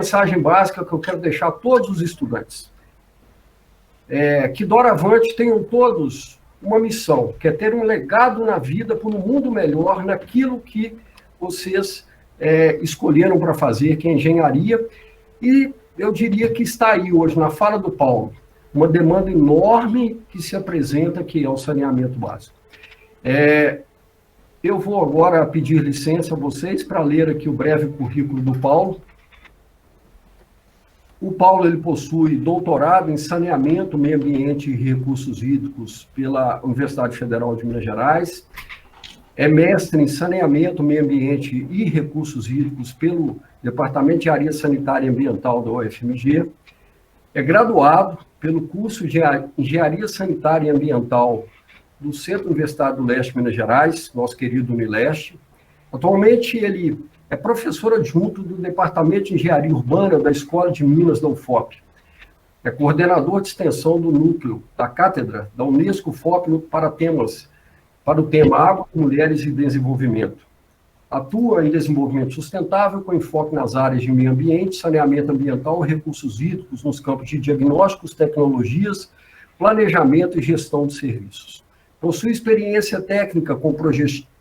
mensagem básica que eu quero deixar a todos os estudantes. Que doravante tenham todos uma missão, que é ter um legado na vida para um mundo melhor naquilo que vocês escolheram para fazer, que é engenharia. E eu diria que está aí hoje, na fala do Paulo, uma demanda enorme que se apresenta, que é o saneamento básico. Eu vou agora pedir licença a vocês para ler aqui o breve currículo do Paulo. O Paulo ele possui doutorado em saneamento, meio ambiente e recursos hídricos pela Universidade Federal de Minas Gerais. É mestre em saneamento, meio ambiente e recursos hídricos pelo Departamento de Engenharia Sanitária e Ambiental da UFMG. É graduado pelo curso de Engenharia Sanitária e Ambiental do Centro Universitário do Leste, Minas Gerais, nosso querido Unileste. Atualmente, ele é professor adjunto do Departamento de Engenharia Urbana da Escola de Minas da UFOP. É coordenador de extensão do núcleo da cátedra da Unesco UFOP para o tema Água, Mulheres e Desenvolvimento. Atua em desenvolvimento sustentável com enfoque nas áreas de meio ambiente, saneamento ambiental e recursos hídricos nos campos de diagnósticos, tecnologias, planejamento e gestão de serviços. Possui experiência técnica como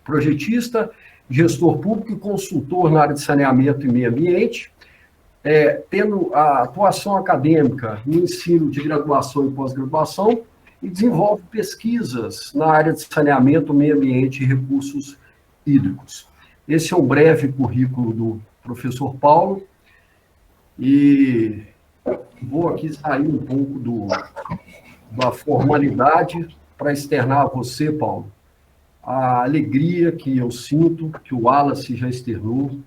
projetista, gestor público e consultor na área de saneamento e meio ambiente, tendo a atuação acadêmica no ensino de graduação e pós-graduação, e desenvolve pesquisas na área de saneamento, meio ambiente e recursos hídricos. Esse é o breve currículo do professor Paulo, e vou aqui sair um pouco da formalidade para externar a você, Paulo, a alegria que eu sinto, que o Wallace já externou,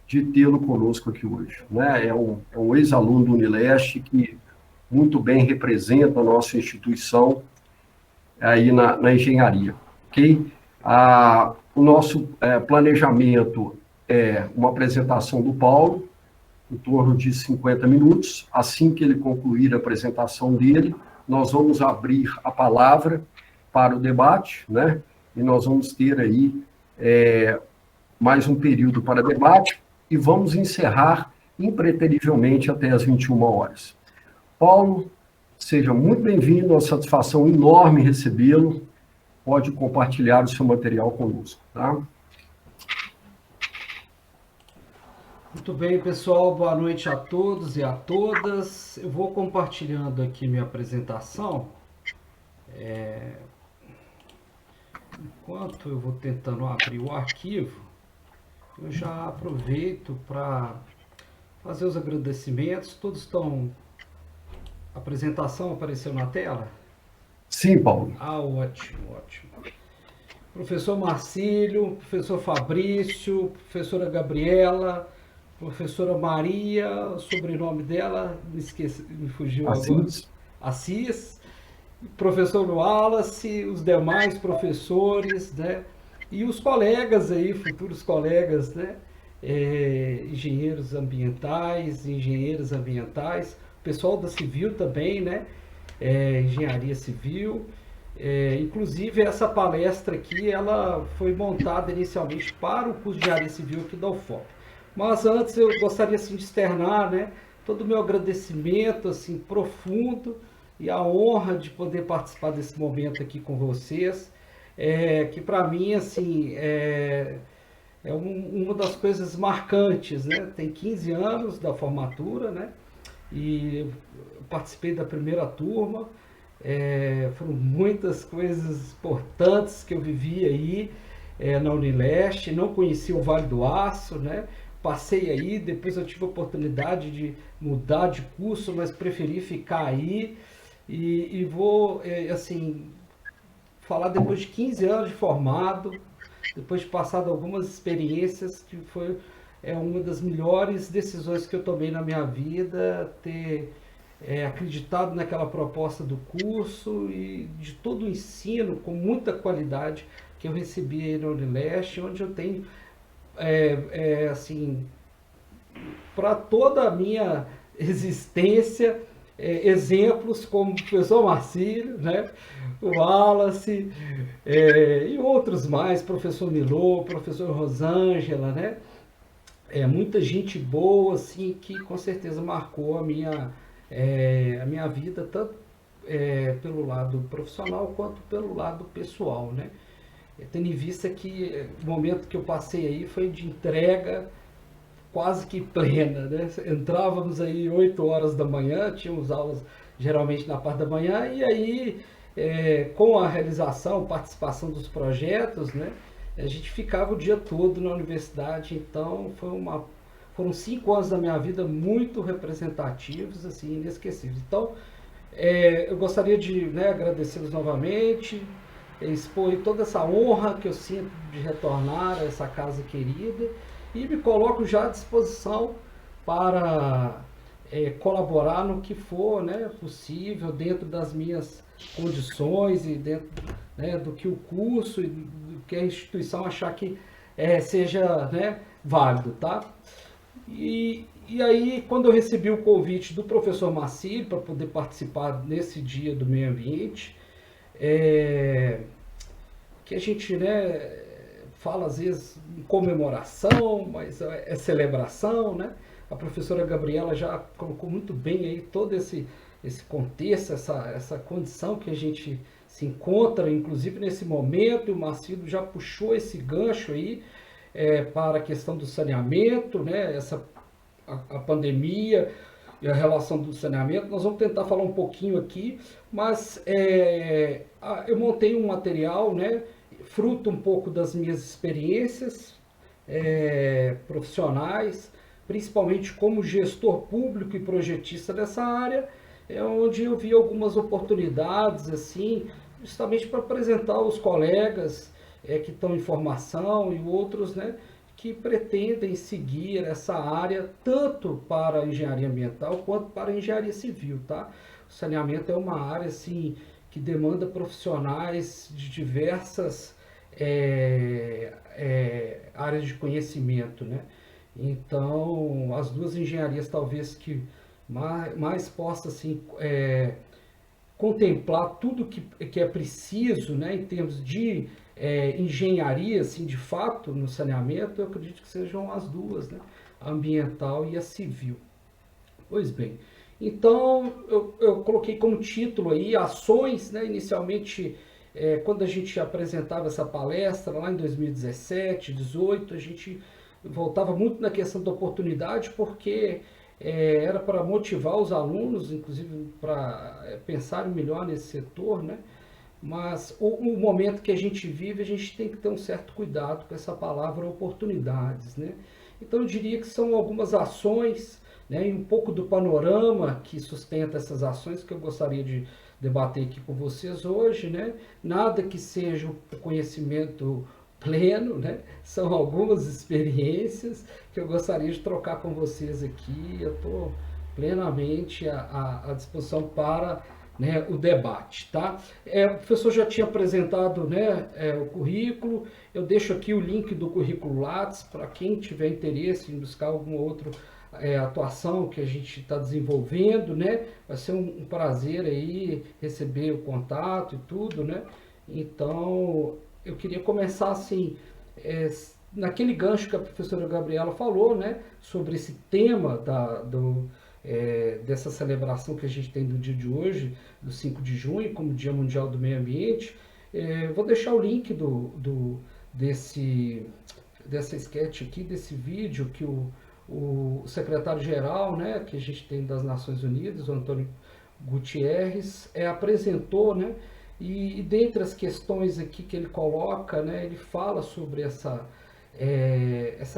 de tê-lo conosco aqui hoje. Né? É um ex-aluno do Unileste que muito bem representa a nossa instituição aí na engenharia. Okay? O nosso planejamento é uma apresentação do Paulo, em torno de 50 minutos. Assim que ele concluir a apresentação dele, nós vamos abrir a palavra para o debate, né? E nós vamos ter aí mais um período para debate e vamos encerrar impreterivelmente até as 21 horas. Paulo, seja muito bem-vindo, é uma satisfação enorme recebê-lo. Pode compartilhar o seu material conosco, tá? Muito bem, pessoal, boa noite a todos e a todas. Eu vou compartilhando aqui minha apresentação. Enquanto eu vou tentando abrir o arquivo, eu já aproveito para fazer os agradecimentos. Todos estão... A apresentação apareceu na tela? Sim, Paulo. Ótimo, ótimo. Professor Marcílio, professor Fabrício, professora Gabriela, professora Maria, o sobrenome dela, me fugiu agora. Assis, professor Wallace, os demais professores, né? E os colegas aí, futuros colegas, né? Engenheiros ambientais, engenheiras ambientais, pessoal da Civil também, né? Engenharia Civil. Inclusive, essa palestra aqui, ela foi montada inicialmente para o curso de Engenharia Civil aqui da UFOP. Mas antes eu gostaria assim, de externar, né, todo o meu agradecimento assim, profundo e a honra de poder participar desse momento aqui com vocês, que para mim assim, uma das coisas marcantes, né? Tem 15 anos da formatura, né? E eu participei da primeira turma. Foram muitas coisas importantes que eu vivi aí na Unileste. Não conheci o Vale do Aço, né? Passei aí, depois eu tive a oportunidade de mudar de curso, mas preferi ficar aí. E vou, assim, falar depois de 15 anos de formado, depois de passado algumas experiências, que foi uma das melhores decisões que eu tomei na minha vida, ter acreditado naquela proposta do curso e de todo o ensino com muita qualidade que eu recebi aí na Unileste, onde eu tenho, assim, para toda a minha existência, exemplos como o professor Marcílio, né, o Wallace, e outros mais, professor Milô, professor Rosângela, né, muita gente boa, assim, que com certeza marcou a minha vida, tanto pelo lado profissional quanto pelo lado pessoal, né? Tendo em vista que o momento que eu passei aí foi de entrega quase que plena, né? Entrávamos aí 8 horas da manhã, tínhamos aulas geralmente na parte da manhã, e aí com a realização, participação dos projetos, né? A gente ficava o dia todo na universidade, então foram 5 anos da minha vida muito representativos, assim, inesquecíveis. Então, eu gostaria de, né, agradecê-los novamente, expor toda essa honra que eu sinto de retornar a essa casa querida e me coloco já à disposição para colaborar no que for, né, possível, dentro das minhas condições e dentro, né, do que o curso e do que a instituição achar que seja, né, válido, tá? E aí, quando eu recebi o convite do professor Marcílio para poder participar nesse dia do meio ambiente, que a gente, né, fala às vezes em comemoração, mas é celebração, né? A professora Gabriela já colocou muito bem aí todo esse contexto, essa condição que a gente se encontra, inclusive nesse momento, e o Marcílio já puxou esse gancho aí para a questão do saneamento, né? A pandemia e a relação do saneamento. Nós vamos tentar falar um pouquinho aqui, mas eu montei um material, né, fruto um pouco das minhas experiências profissionais, principalmente como gestor público e projetista dessa área, onde eu vi algumas oportunidades, assim, justamente para apresentar aos colegas que estão em formação e outros, né, que pretendem seguir essa área tanto para a engenharia ambiental quanto para a engenharia civil, tá? O saneamento é uma área assim que demanda profissionais de diversas áreas de conhecimento, né? Então, as duas engenharias talvez que mais possa assim contemplar tudo que é preciso, né, em termos de engenharia, assim, de fato, no saneamento, eu acredito que sejam as duas, né, a ambiental e a civil. Pois bem, então eu coloquei como título aí ações, né, inicialmente, quando a gente apresentava essa palestra lá em 2017, 2018, a gente voltava muito na questão da oportunidade, porque era para motivar os alunos, inclusive para pensarem melhor nesse setor, né? Mas o momento que a gente vive, a gente tem que ter um certo cuidado com essa palavra oportunidades, né? Então eu diria que são algumas ações, né, e um pouco do panorama que sustenta essas ações que eu gostaria de debater aqui com vocês hoje, né? Nada que seja o conhecimento pleno, né? São algumas experiências que eu gostaria de trocar com vocês aqui. Eu estou plenamente à disposição para, né, o debate, tá? O professor já tinha apresentado, né, o currículo. Eu deixo aqui o link do currículo Lattes para quem tiver interesse em buscar alguma outra atuação que a gente está desenvolvendo, né? Vai ser um prazer aí receber o contato e tudo, né? Então, eu queria começar assim, naquele gancho que a professora Gabriela falou, né, sobre esse tema dessa celebração que a gente tem no dia de hoje, do 5 de junho, como Dia Mundial do Meio Ambiente. Vou deixar o link dessa sketch aqui, desse vídeo que o secretário-geral, né, que a gente tem das Nações Unidas, o Antônio Gutierrez, apresentou, né, e dentre as questões aqui que ele coloca, né, ele fala sobre essa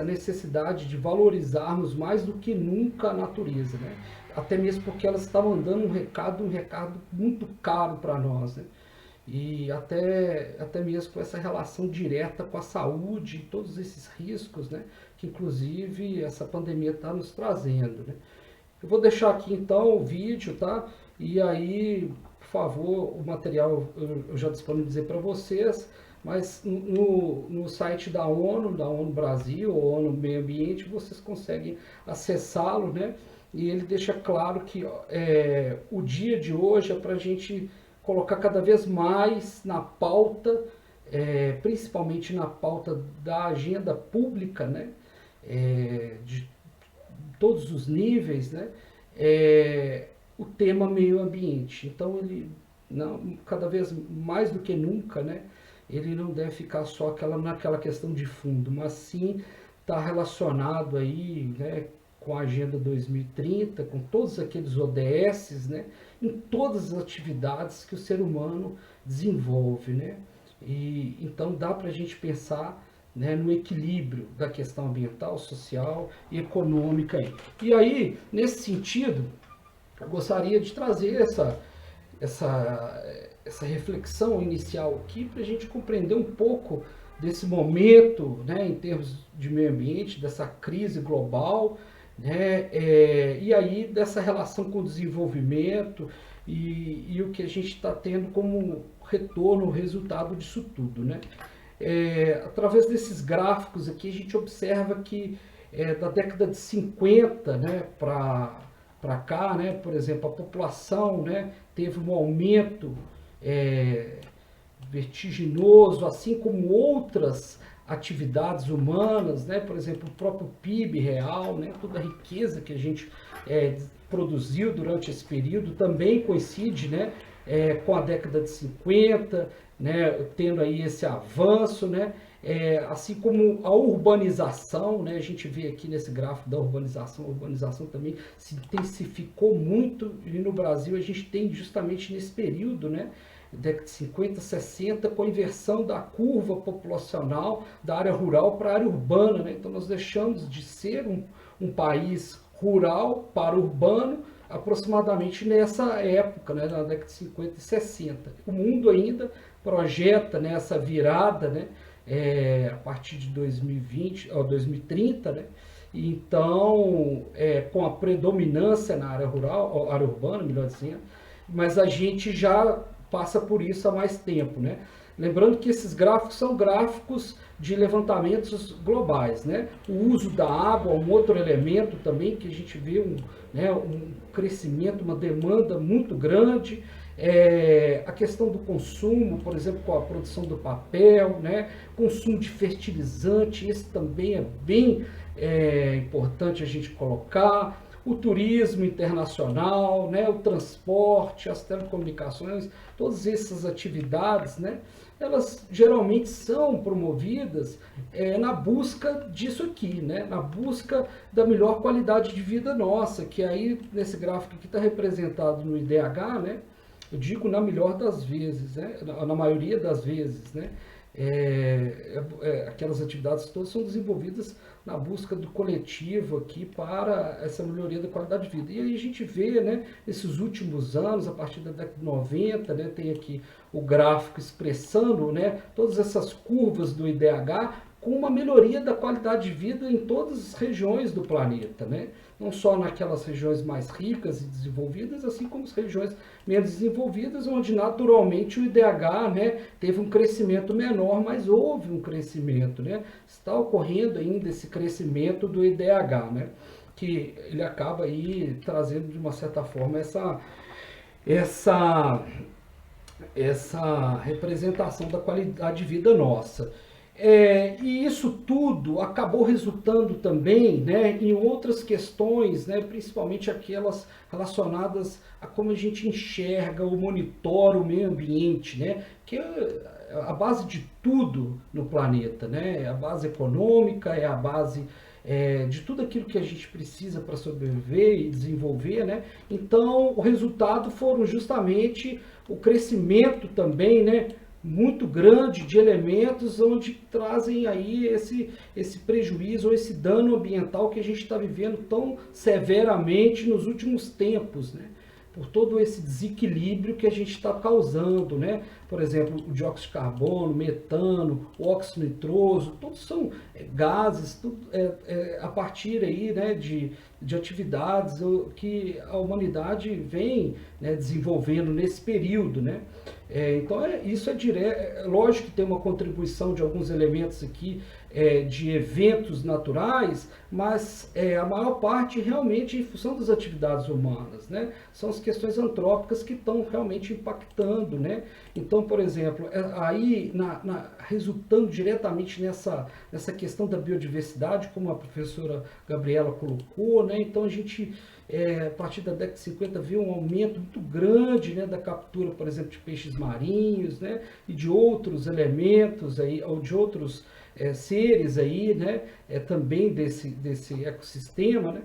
necessidade de valorizarmos mais do que nunca a natureza, né? Até mesmo porque ela está mandando um recado muito caro para nós, né? E até mesmo com essa relação direta com a saúde e todos esses riscos, né, que inclusive essa pandemia está nos trazendo, né? Eu vou deixar aqui então o vídeo, tá? E aí, por favor, o material eu já disponibilizei para vocês, mas no site da ONU Brasil, ou ONU Meio Ambiente, vocês conseguem acessá-lo, né? E ele deixa claro que o dia de hoje é para a gente colocar cada vez mais na pauta, principalmente na pauta da agenda pública, né? de todos os níveis, né, o tema meio ambiente. Então ele não, cada vez mais do que nunca, né, ele não deve ficar só naquela questão de fundo, mas sim está relacionado aí, né, com a Agenda 2030, com todos aqueles ODSs, né, em todas as atividades que o ser humano desenvolve, né? E então dá para a gente pensar, né, no equilíbrio da questão ambiental, social e econômica aí. E aí, nesse sentido, eu gostaria de trazer essa reflexão inicial aqui para a gente compreender um pouco desse momento, né, em termos de meio ambiente, dessa crise global, né, e aí dessa relação com o desenvolvimento e o que a gente está tendo como retorno, resultado disso tudo, né? Através desses gráficos aqui a gente observa que da década de 50, né, para cá, né, por exemplo, a população, né, teve um aumento vertiginoso, assim como outras atividades humanas, né, por exemplo, o próprio PIB real, né, toda a riqueza que a gente produziu durante esse período também coincide, né, com a década de 50, né, tendo aí esse avanço, né, assim como a urbanização, né, a gente vê aqui nesse gráfico da urbanização, a urbanização também se intensificou muito, e no Brasil a gente tem justamente nesse período, né, década de 50, 60, com a inversão da curva populacional da área rural para a área urbana, né, então nós deixamos de ser um país rural para urbano aproximadamente nessa época, né, na década de 50 e 60. O mundo ainda projeta, né, essa virada, né, a partir de 2020, 2030, né? Então, com a predominância na área rural, área urbana, melhor dizendo, mas a gente já passa por isso há mais tempo, né? Lembrando que esses gráficos são gráficos de levantamentos globais, né? O uso da água é um outro elemento também que a gente vê um crescimento, uma demanda muito grande. A questão do consumo, por exemplo, com a produção do papel, né? Consumo de fertilizante, esse também é bem importante a gente colocar. O turismo internacional, né? O transporte, as telecomunicações, todas essas atividades, né? Elas geralmente são promovidas na busca disso aqui, né? Na busca da melhor qualidade de vida nossa, que aí nesse gráfico aqui está representado no IDH, né? Eu digo na melhor das vezes, né? Na maioria das vezes, né? Aquelas atividades todas são desenvolvidas na busca do coletivo aqui para essa melhoria da qualidade de vida. E aí a gente vê, né, nesses últimos anos, a partir da década de 90, né, tem aqui o gráfico expressando, né, todas essas curvas do IDH com uma melhoria da qualidade de vida em todas as regiões do planeta, né? Não só naquelas regiões mais ricas e desenvolvidas, assim como as regiões menos desenvolvidas, onde naturalmente o IDH, né, teve um crescimento menor, mas houve um crescimento, né? Está ocorrendo ainda esse crescimento do IDH, né? Que ele acaba aí trazendo de uma certa forma essa representação da qualidade de vida nossa. E isso tudo acabou resultando também, né, em outras questões, né, principalmente aquelas relacionadas a como a gente enxerga ou monitora o meio ambiente, né, que é a base de tudo no planeta, né, é a base econômica, é a base de tudo aquilo que a gente precisa para sobreviver e desenvolver, né? Então o resultado foram justamente o crescimento também, né, muito grande de elementos onde trazem aí esse prejuízo ou esse dano ambiental que a gente está vivendo tão severamente nos últimos tempos, né? Por todo esse desequilíbrio que a gente está causando, né? Por exemplo, o dióxido de carbono, metano, o óxido nitroso, todos são gases, tudo a partir aí, né, de atividades que a humanidade vem, né, desenvolvendo nesse período, né? Então, isso é direto. Lógico que tem uma contribuição de alguns elementos aqui, de eventos naturais, mas a maior parte realmente em função das atividades humanas, né? São as questões antrópicas que estão realmente impactando, né? Então, por exemplo, aí resultando diretamente nessa questão da biodiversidade, como a professora Gabriela colocou, né? Então a gente, a partir da década de 50, viu um aumento muito grande, né, da captura, por exemplo, de peixes marinhos, né, e de outros elementos aí, ou de outros seres aí, né, também desse ecossistema, né,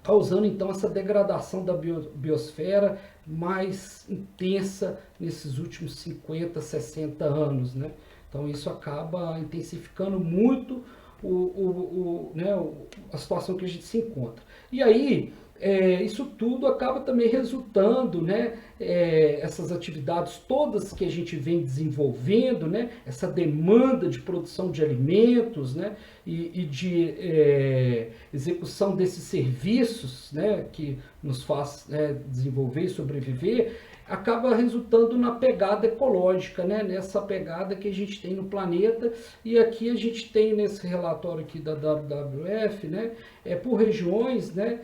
causando então essa degradação da biosfera mais intensa nesses últimos 50, 60 anos, né? Então isso acaba intensificando muito a situação que a gente se encontra. E aí, isso tudo acaba também resultando, né, essas atividades todas que a gente vem desenvolvendo, né, essa demanda de produção de alimentos, né, e de execução desses serviços, né, que nos faz desenvolver e sobreviver, acaba resultando na pegada ecológica, né? Nessa pegada que a gente tem no planeta. E aqui a gente tem nesse relatório aqui da WWF, né, por regiões, né,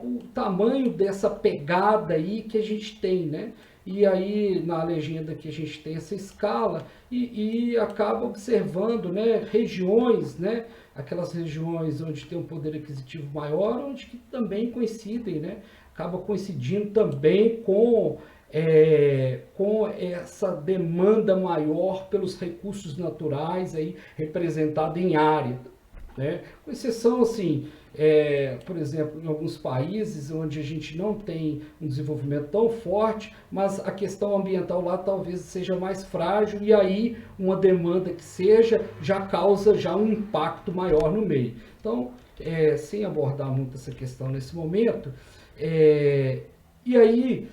o tamanho dessa pegada aí que a gente tem, né? E aí na legenda que a gente tem essa escala e acaba observando, né, regiões, né, aquelas regiões onde tem um poder aquisitivo maior, onde que também coincidem, né? Acaba coincidindo também com essa demanda maior pelos recursos naturais aí representada em área, né? Com exceção, assim, por exemplo, em alguns países onde a gente não tem um desenvolvimento tão forte, mas a questão ambiental lá talvez seja mais frágil e aí uma demanda que seja já causa já um impacto maior no meio. Então, sem abordar muito essa questão nesse momento, e aí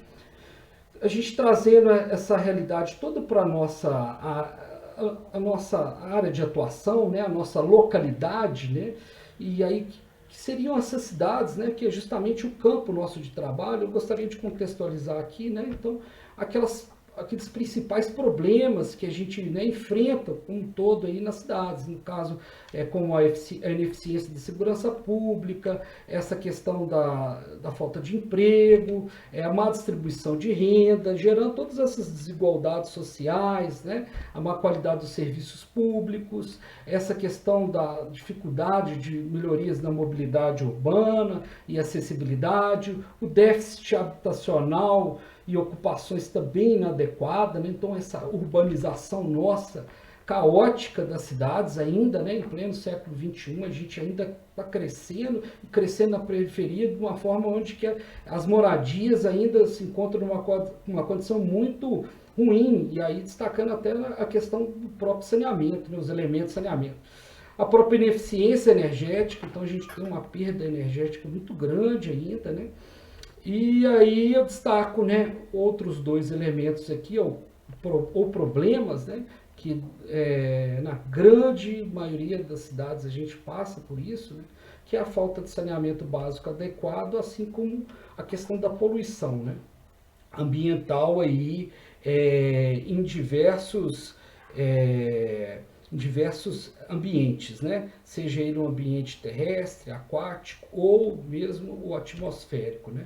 a gente trazendo essa realidade toda para a nossa área de atuação, né, a nossa localidade, né, e aí que seriam essas cidades, né, que é justamente o campo nosso de trabalho. Eu gostaria de contextualizar aqui, né, então, aqueles principais problemas que a gente, né, enfrenta como um todo aí nas cidades, no caso, como a ineficiência de segurança pública, essa questão da falta de emprego, a má distribuição de renda, gerando todas essas desigualdades sociais, né, a má qualidade dos serviços públicos, essa questão da dificuldade de melhorias na mobilidade urbana e acessibilidade, o déficit habitacional e ocupações também inadequadas, né? Então essa urbanização nossa, caótica das cidades ainda, né? Em pleno século XXI, a gente ainda está crescendo, e crescendo na periferia de uma forma onde que as moradias ainda se encontram numa condição muito ruim, e aí destacando até a questão do próprio saneamento, né? Os elementos de saneamento. A própria ineficiência energética, então a gente tem uma perda energética muito grande ainda, né? E aí eu destaco, né, outros dois elementos aqui, ou problemas, né, que na grande maioria das cidades a gente passa por isso, né, que é a falta de saneamento básico adequado, assim como a questão da poluição, né, ambiental aí, em diversos ambientes, né? Seja ele um ambiente terrestre, aquático ou mesmo o atmosférico, né?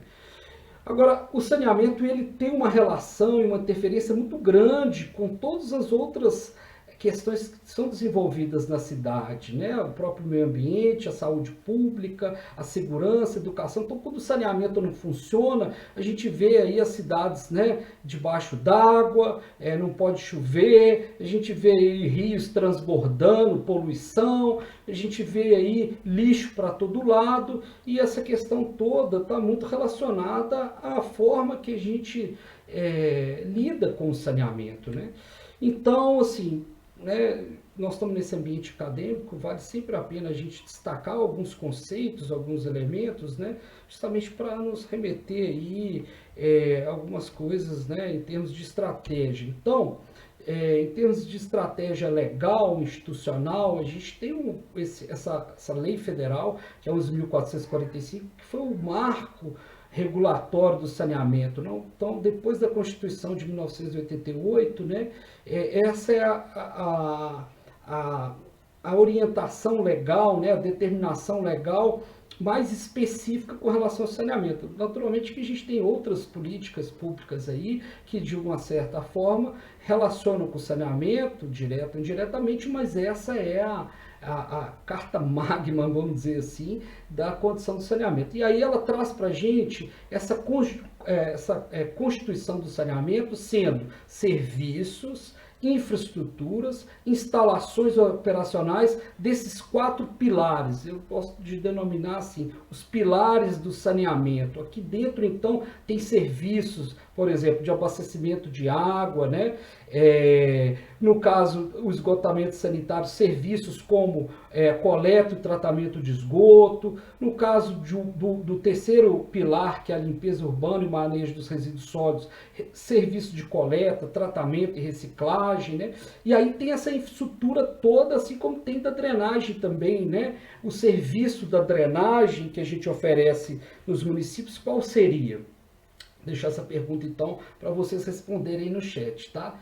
Agora, o saneamento ele tem uma relação e uma interferência muito grande com todas as outras questões que são desenvolvidas na cidade, né? O próprio meio ambiente, a saúde pública, a segurança, a educação. Então, quando o saneamento não funciona, a gente vê aí as cidades, né, debaixo d'água, não pode chover, a gente vê aí rios transbordando, poluição, a gente vê aí lixo para todo lado, e essa questão toda está muito relacionada à forma que a gente lida com o saneamento, né? Então, assim, né, nós estamos nesse ambiente acadêmico, vale sempre a pena a gente destacar alguns conceitos, alguns elementos, né, justamente para nos remeter aí algumas coisas, né, em termos de estratégia. Então, em termos de estratégia legal, institucional, a gente tem essa lei federal, que é a 11.445, que foi o marco regulatório do saneamento, não? Então, depois da Constituição de 1988, né, essa é a orientação legal, né, a determinação legal mais específica com relação ao saneamento. Naturalmente que a gente tem outras políticas públicas aí que, de uma certa forma, relacionam com o saneamento, direto ou indiretamente, mas essa é a carta magma, vamos dizer assim, da condição do saneamento. E aí ela traz para a gente essa constituição do saneamento sendo serviços, infraestruturas, instalações operacionais desses 4 pilares. Eu posso denominar assim, os pilares do saneamento. Aqui dentro, então, tem serviços, por exemplo, de abastecimento de água, né? No caso, o esgotamento sanitário, serviços como coleta e tratamento de esgoto. No caso do terceiro pilar, que é a limpeza urbana e manejo dos resíduos sólidos, serviço de coleta, tratamento e reciclagem, né? E aí tem essa infraestrutura toda, assim como tem da drenagem também, né? O serviço da drenagem que a gente oferece nos municípios, qual seria? Vou deixar essa pergunta, então, para vocês responderem no chat, tá?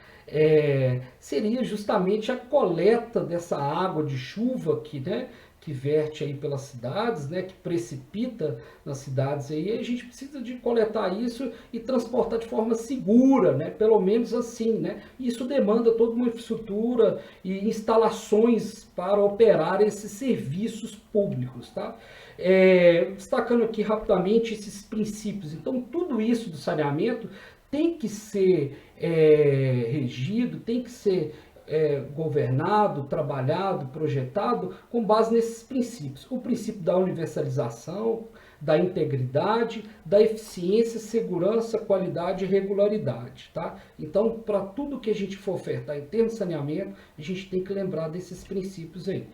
Seria justamente a coleta dessa água de chuva que, né, que verte aí pelas cidades, né, que precipita nas cidades aí, a gente precisa de coletar isso e transportar de forma segura, né, pelo menos assim, né, isso demanda toda uma infraestrutura e instalações para operar esses serviços públicos, tá? Destacando aqui rapidamente esses princípios, então tudo isso do saneamento tem que ser regido, tem que ser governado, trabalhado, projetado com base nesses princípios. O princípio da universalização, da integridade, da eficiência, segurança, qualidade e regularidade, tá? Então, para tudo que a gente for ofertar em termos de saneamento, a gente tem que lembrar desses princípios aí.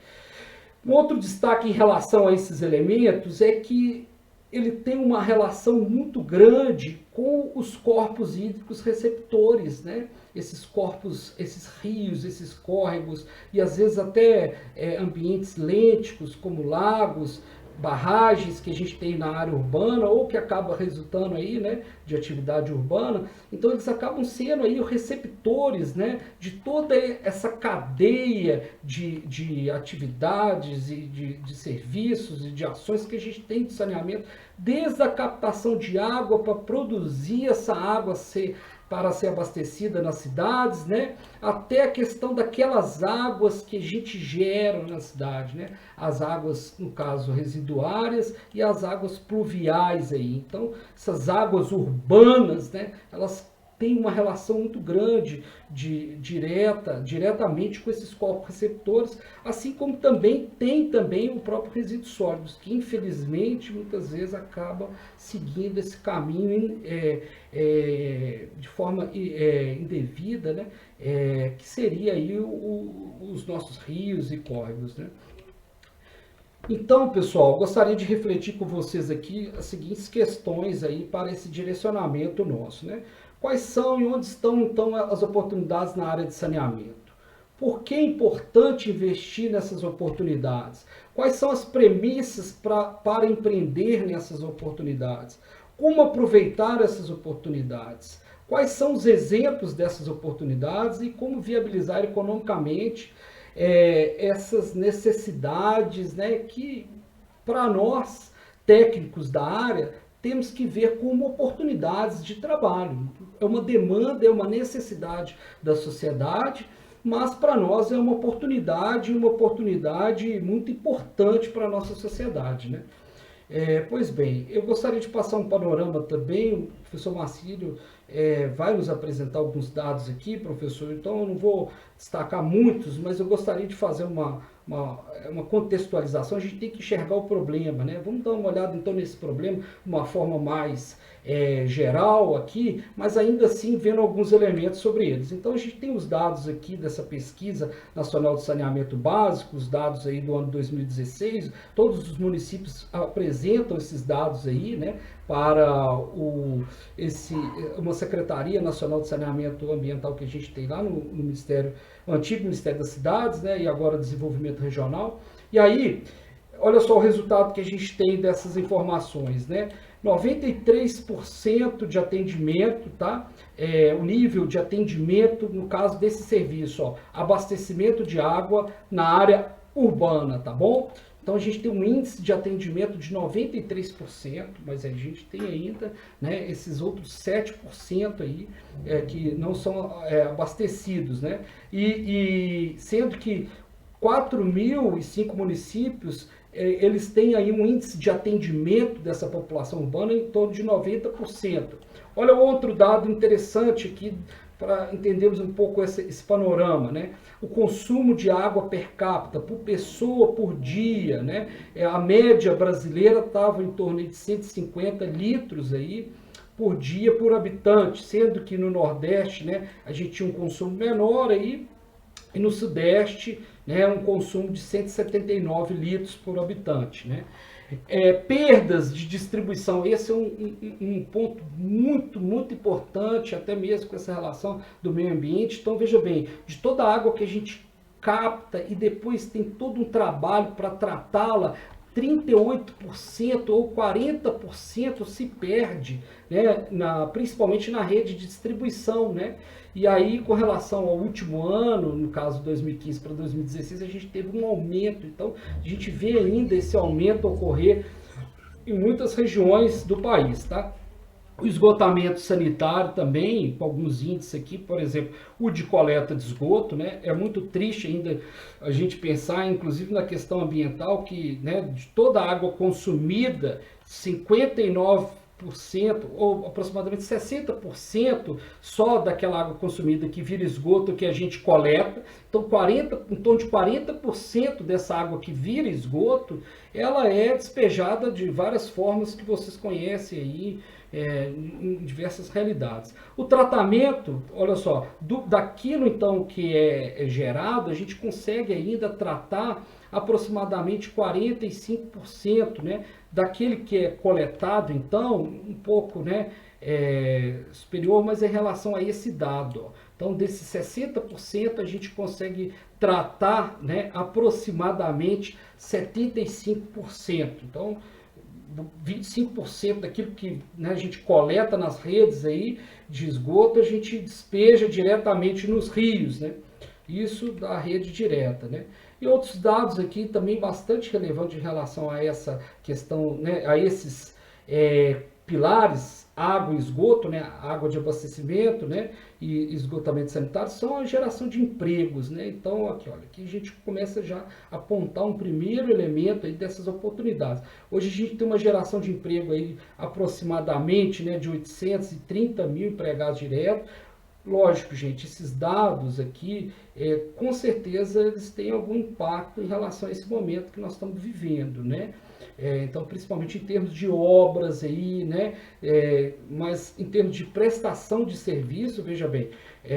Um outro destaque em relação a esses elementos é que ele tem uma relação muito grande com os corpos hídricos receptores, né? Esses corpos, esses rios, esses córregos e às vezes até ambientes lênticos como lagos, barragens que a gente tem na área urbana ou que acaba resultando aí, né, de atividade urbana. Então eles acabam sendo aí os receptores, né, de toda essa cadeia de atividades e de serviços e de ações que a gente tem de saneamento, desde a captação de água para produzir essa água para ser abastecida nas cidades, né? Até a questão daquelas águas que a gente gera na cidade, né? As águas, no caso, residuárias e as águas pluviais aí. Então, essas urbanas, né? Elas têm uma relação muito grande diretamente com esses corpos receptores, assim como também tem o próprio resíduos sólidos, que infelizmente muitas vezes acaba seguindo esse caminho de forma indevida, né? Que seria aí os nossos rios e córregos, né? Então, pessoal, gostaria de refletir com vocês aqui as seguintes questões aí para esse direcionamento nosso, né? Quais são e onde estão, então, as oportunidades na área de saneamento? Por que é importante investir nessas oportunidades? Quais são as premissas para empreender nessas oportunidades? Como aproveitar essas oportunidades? Quais são os exemplos dessas oportunidades e como viabilizar economicamente essas necessidades, né, que para nós, técnicos da área, temos que ver como oportunidades de trabalho. É uma demanda, é uma necessidade da sociedade, mas para nós é uma oportunidade muito importante para a nossa sociedade, né? Pois bem, eu gostaria de passar um panorama também. O professor Marcílio vai nos apresentar alguns dados aqui, professor, então eu não vou destacar muitos, mas eu gostaria de fazer uma contextualização. A gente tem que enxergar o problema, né? Vamos dar uma olhada então nesse problema de uma forma mais geral aqui, mas ainda assim vendo alguns elementos sobre eles. Então a gente tem os dados aqui dessa pesquisa nacional de saneamento básico, os dados aí do ano 2016, todos os municípios apresentam esses dados aí, né, para uma Secretaria Nacional de Saneamento Ambiental que a gente tem lá no Ministério, no antigo Ministério das Cidades, né, e agora Desenvolvimento Regional. E aí, olha só o resultado que a gente tem dessas informações, né? 93% de atendimento, tá? O nível de atendimento no caso desse serviço, ó, abastecimento de água na área urbana, tá bom? Então a gente tem um índice de atendimento de 93%, mas a gente tem ainda, né, esses outros 7% aí que não são abastecidos, né? E sendo que 4.005 municípios, eles têm aí um índice de atendimento dessa população urbana em torno de 90%. Olha outro dado interessante aqui, para entendermos um pouco esse panorama, né? O consumo de água per capita, por pessoa por dia, né? A média brasileira estava em torno de 150 litros aí por dia por habitante, sendo que no Nordeste, né, a gente tinha um consumo menor aí, e no Sudeste, né, um consumo de 179 litros por habitante, né? Perdas de distribuição, esse é um ponto muito importante, até mesmo com essa relação do meio ambiente. Então veja bem, de toda a água que a gente capta e depois tem todo um trabalho para tratá-la, 38% ou 40% se perde, né, principalmente na rede de distribuição, né? E aí, com relação ao último ano, no caso 2015 para 2016, a gente teve um aumento. Então, a gente vê ainda esse aumento ocorrer em muitas regiões do país, tá? O esgotamento sanitário também, com alguns índices aqui, por exemplo, o de coleta de esgoto, né? É muito triste ainda a gente pensar, inclusive na questão ambiental, que, né, de toda a água consumida, 59% ou aproximadamente 60% só daquela água consumida que vira esgoto que a gente coleta. Então, em torno de 40% dessa água que vira esgoto, ela é despejada de várias formas que vocês conhecem aí, em diversas realidades. O tratamento, olha só, daquilo então que é gerado, a gente consegue ainda tratar aproximadamente 45%, né, daquele que é coletado, então, um pouco, né, superior, mas em relação a esse dado, ó. Então, desses 60%, a gente consegue tratar, né, aproximadamente 75%. Então, 25% daquilo que, né, a gente coleta nas redes aí de esgoto, a gente despeja diretamente nos rios, né? Isso da rede direta, né? E outros dados aqui também bastante relevantes em relação a essa questão, né, a esses pilares, água e esgoto, né, água de abastecimento, né, e esgotamento sanitário, são a geração de empregos, né? Então, aqui, olha, aqui a gente começa já a apontar um primeiro elemento aí dessas oportunidades. Hoje a gente tem uma geração de emprego aí aproximadamente, né, de 830 mil empregados diretos. Lógico, gente, esses dados aqui, com certeza eles têm algum impacto em relação a esse momento que nós estamos vivendo, né? Então, principalmente em termos de obras aí, né? Mas em termos de prestação de serviço, veja bem,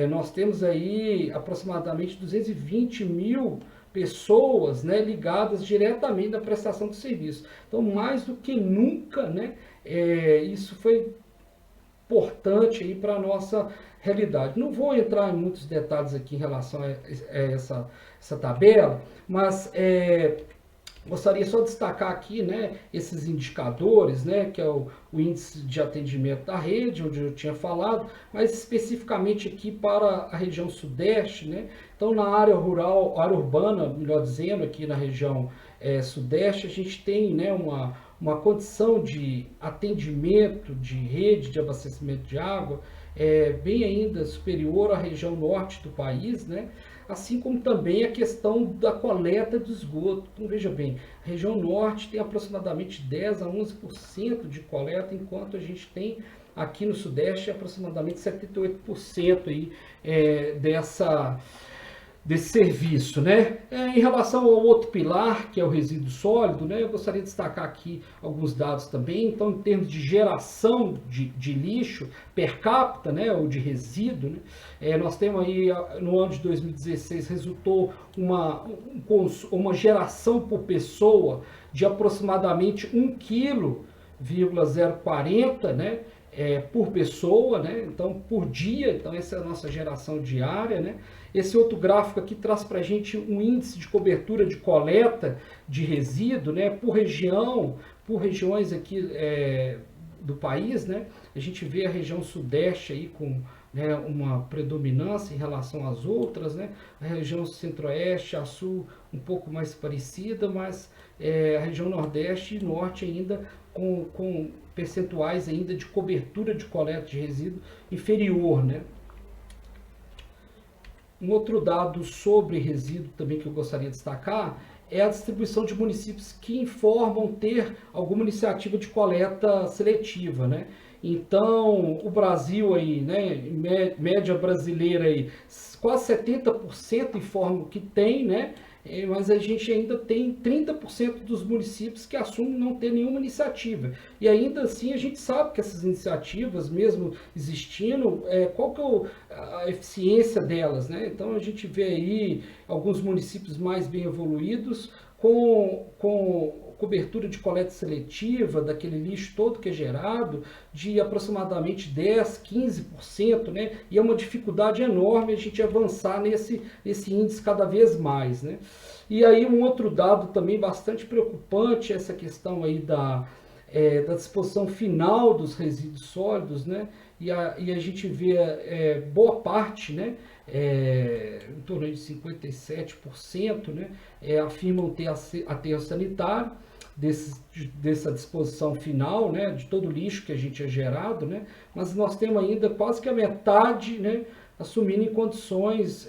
nós temos aí aproximadamente 220 mil pessoas, né, ligadas diretamente à prestação de serviço. Então, mais do que nunca, né, isso foi importante aí para a nossa realidade. Não vou entrar em muitos detalhes aqui em relação a essa tabela, mas gostaria só de destacar aqui, né, esses indicadores, né, que é o índice de atendimento da rede, onde eu tinha falado, mas especificamente aqui para a região sudeste, né. Então, na área rural, área urbana, melhor dizendo, aqui na região sudeste, a gente tem, né, uma condição de atendimento de rede de abastecimento de água bem ainda superior à região norte do país, né? Assim como também a questão da coleta de esgoto. Então, veja bem, a região norte tem aproximadamente 10 a 11% de coleta, enquanto a gente tem aqui no sudeste aproximadamente 78% aí, desse serviço, né? Em relação ao outro pilar, que é o resíduo sólido, né, eu gostaria de destacar aqui alguns dados também. Então, em termos de geração de lixo per capita, né, ou de resíduo, né, nós temos aí, no ano de 2016, resultou uma geração por pessoa de aproximadamente 1,040 kg, né, por pessoa, né? Então por dia, então essa é a nossa geração diária, né? Esse outro gráfico aqui traz para a gente um índice de cobertura de coleta de resíduo, né? Por região, por regiões aqui do país, né? A gente vê a região sudeste aí com, né, uma predominância em relação às outras, né? A região centro-oeste, a sul um pouco mais parecida, mas a região nordeste e norte ainda com percentuais ainda de cobertura de coleta de resíduo inferior, né? Um outro dado sobre resíduo também que eu gostaria de destacar é a distribuição de municípios que informam ter alguma iniciativa de coleta seletiva, né? Então, o Brasil aí, né, média brasileira aí, quase 70% informam que tem, né? Mas a gente ainda tem 30% dos municípios que assumem não ter nenhuma iniciativa. E ainda assim a gente sabe que essas iniciativas, mesmo existindo, qual que é a eficiência delas, né? Então a gente vê aí alguns municípios mais bem evoluídos com cobertura de coleta seletiva daquele lixo todo que é gerado de aproximadamente 10, 15%, né? E é uma dificuldade enorme a gente avançar nesse índice cada vez mais, né? E aí um outro dado também bastante preocupante é essa questão aí da disposição final dos resíduos sólidos, né? E a gente vê boa parte, né? Em torno de 57%, né? Afirmam ter aterro sanitário dessa disposição final, né? De todo o lixo que a gente é gerado, né? Mas nós temos ainda quase que a metade, né? Assumindo em condições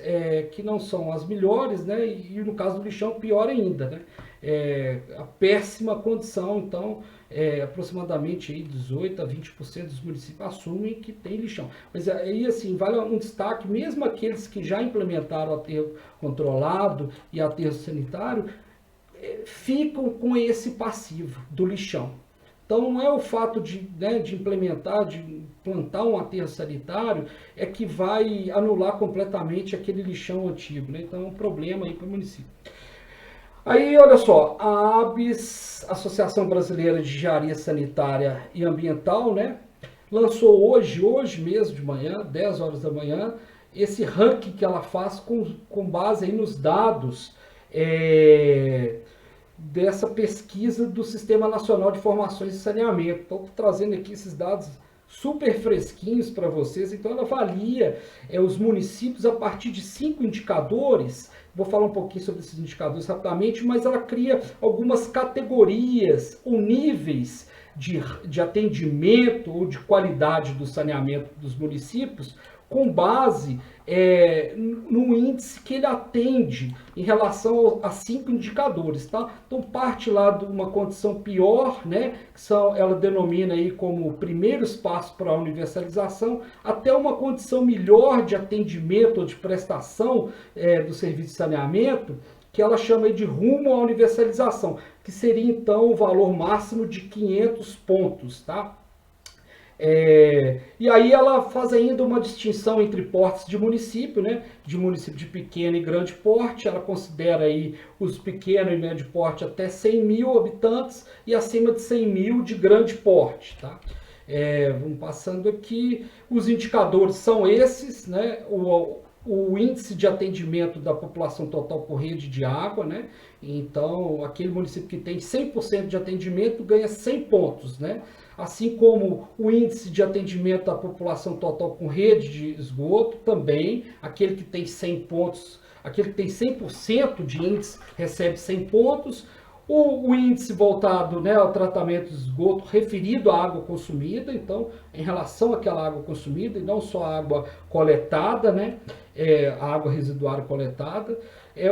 que não são as melhores, né? E no caso do lixão, pior ainda, né? A péssima condição, então, aproximadamente aí 18 a 20% dos municípios assumem que tem lixão. Mas aí, assim, vale um destaque, mesmo aqueles que já implementaram aterro controlado e aterro sanitário, ficam com esse passivo do lixão. Então não é o fato de implementar, de plantar um aterro sanitário, que vai anular completamente aquele lixão antigo, né? Então é um problema aí para o município. Aí, olha só, a ABS, Associação Brasileira de Engenharia Sanitária e Ambiental, né, lançou hoje mesmo de manhã, 10 horas da manhã, esse ranking que ela faz com base aí nos dados dessa pesquisa do Sistema Nacional de Informações e Saneamento. Estou trazendo aqui esses dados super fresquinhos para vocês. Então ela avalia os municípios a partir de 5 indicadores. Vou falar um pouquinho sobre esses indicadores rapidamente, mas ela cria algumas categorias ou níveis de atendimento ou de qualidade do saneamento dos municípios com base no índice que ele atende em relação a 5 indicadores, tá? Então parte lá de uma condição pior, né, que ela denomina aí como primeiros passos para a universalização, até uma condição melhor de atendimento ou de prestação do serviço de saneamento, que ela chama aí de rumo à universalização, que seria então o valor máximo de 500 pontos, tá? E aí ela faz ainda uma distinção entre portes de município, né? De município de pequeno e grande porte. Ela considera aí os pequenos e médio porte até 100 mil habitantes e acima de 100 mil de grande porte, tá? Vamos passando aqui. Os indicadores são esses, né? O índice de atendimento da população total por rede de água, né? Então, aquele município que tem 100% de atendimento ganha 100 pontos, né? Assim como o índice de atendimento da população total com rede de esgoto, também, aquele que tem 100 pontos, aquele que tem 100% de índice recebe 100 pontos. O índice voltado, né, ao tratamento de esgoto referido à água consumida, então, em relação àquela água consumida, e não só a água coletada, né, a água residuária coletada.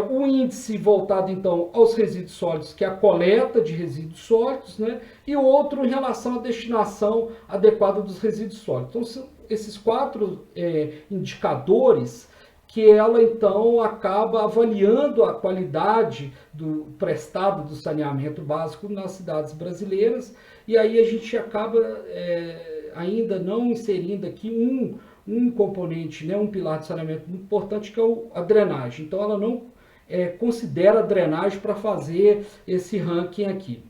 O índice voltado, então, aos resíduos sólidos, que é a coleta de resíduos sólidos, né, e o outro em relação à destinação adequada dos resíduos sólidos. Então, são esses 4 indicadores que ela, então, acaba avaliando a qualidade do prestado do saneamento básico nas cidades brasileiras, e aí a gente acaba ainda não inserindo aqui um componente, né, um pilar de saneamento muito importante, que é a drenagem. Então, ela não considera a drenagem para fazer esse ranking aqui.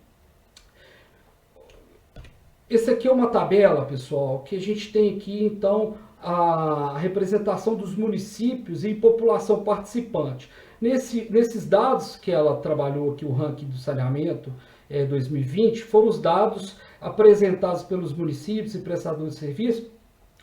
Essa aqui é uma tabela, pessoal, que a gente tem aqui, então, a representação dos municípios e população participante. Nesses dados que ela trabalhou aqui, o ranking do saneamento 2020, foram os dados apresentados pelos municípios e prestadores de serviço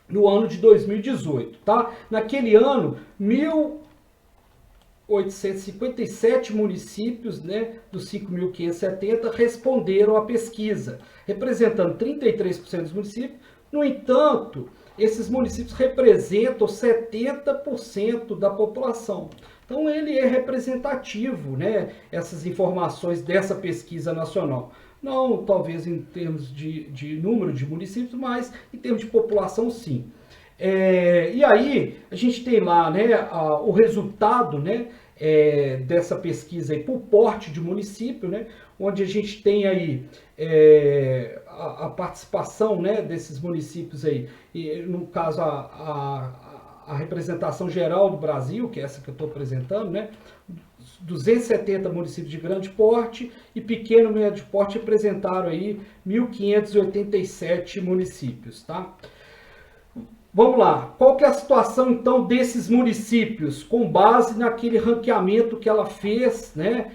no ano de 2018, tá? Naquele ano, 1.857 municípios, né, dos 5.570 responderam à pesquisa, representando 33% dos municípios. No entanto, esses municípios representam 70% da população. Então ele é representativo, né, essas informações dessa pesquisa nacional. Não talvez em termos de número de municípios, mas em termos de população sim. E aí a gente tem lá, né, o resultado, né, dessa pesquisa aí por porte de município, né, onde a gente tem aí a participação, né, desses municípios aí, e, no caso a representação geral do Brasil, que é essa que eu estou apresentando, né, 270 municípios de grande porte e pequeno e médio porte representaram aí 1.587 municípios, tá? Vamos lá, qual que é a situação então desses municípios, com base naquele ranqueamento que ela fez, né,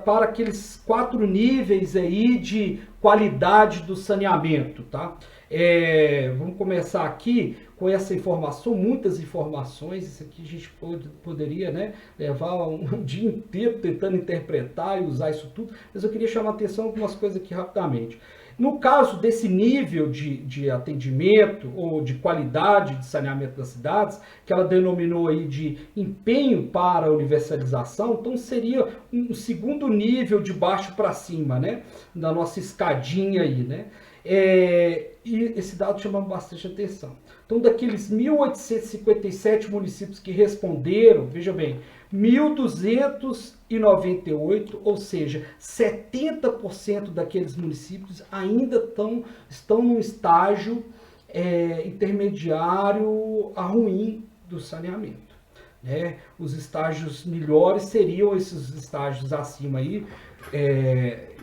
para aqueles 4 níveis aí de qualidade do saneamento, tá? Vamos começar aqui com essa informação, muitas informações, isso aqui a gente poderia, né, levar um dia inteiro tentando interpretar e usar isso tudo, mas eu queria chamar a atenção algumas coisas aqui rapidamente. No caso desse nível de atendimento ou de qualidade de saneamento das cidades, que ela denominou aí de empenho para a universalização, então seria um segundo nível de baixo para cima, né, da nossa escadinha aí, né? E esse dado chama bastante atenção. Então, daqueles 1.857 municípios que responderam, veja bem, 1.298, ou seja, 70% daqueles municípios ainda estão num estágio intermediário a ruim do saneamento, né? Os estágios melhores seriam esses estágios acima aí,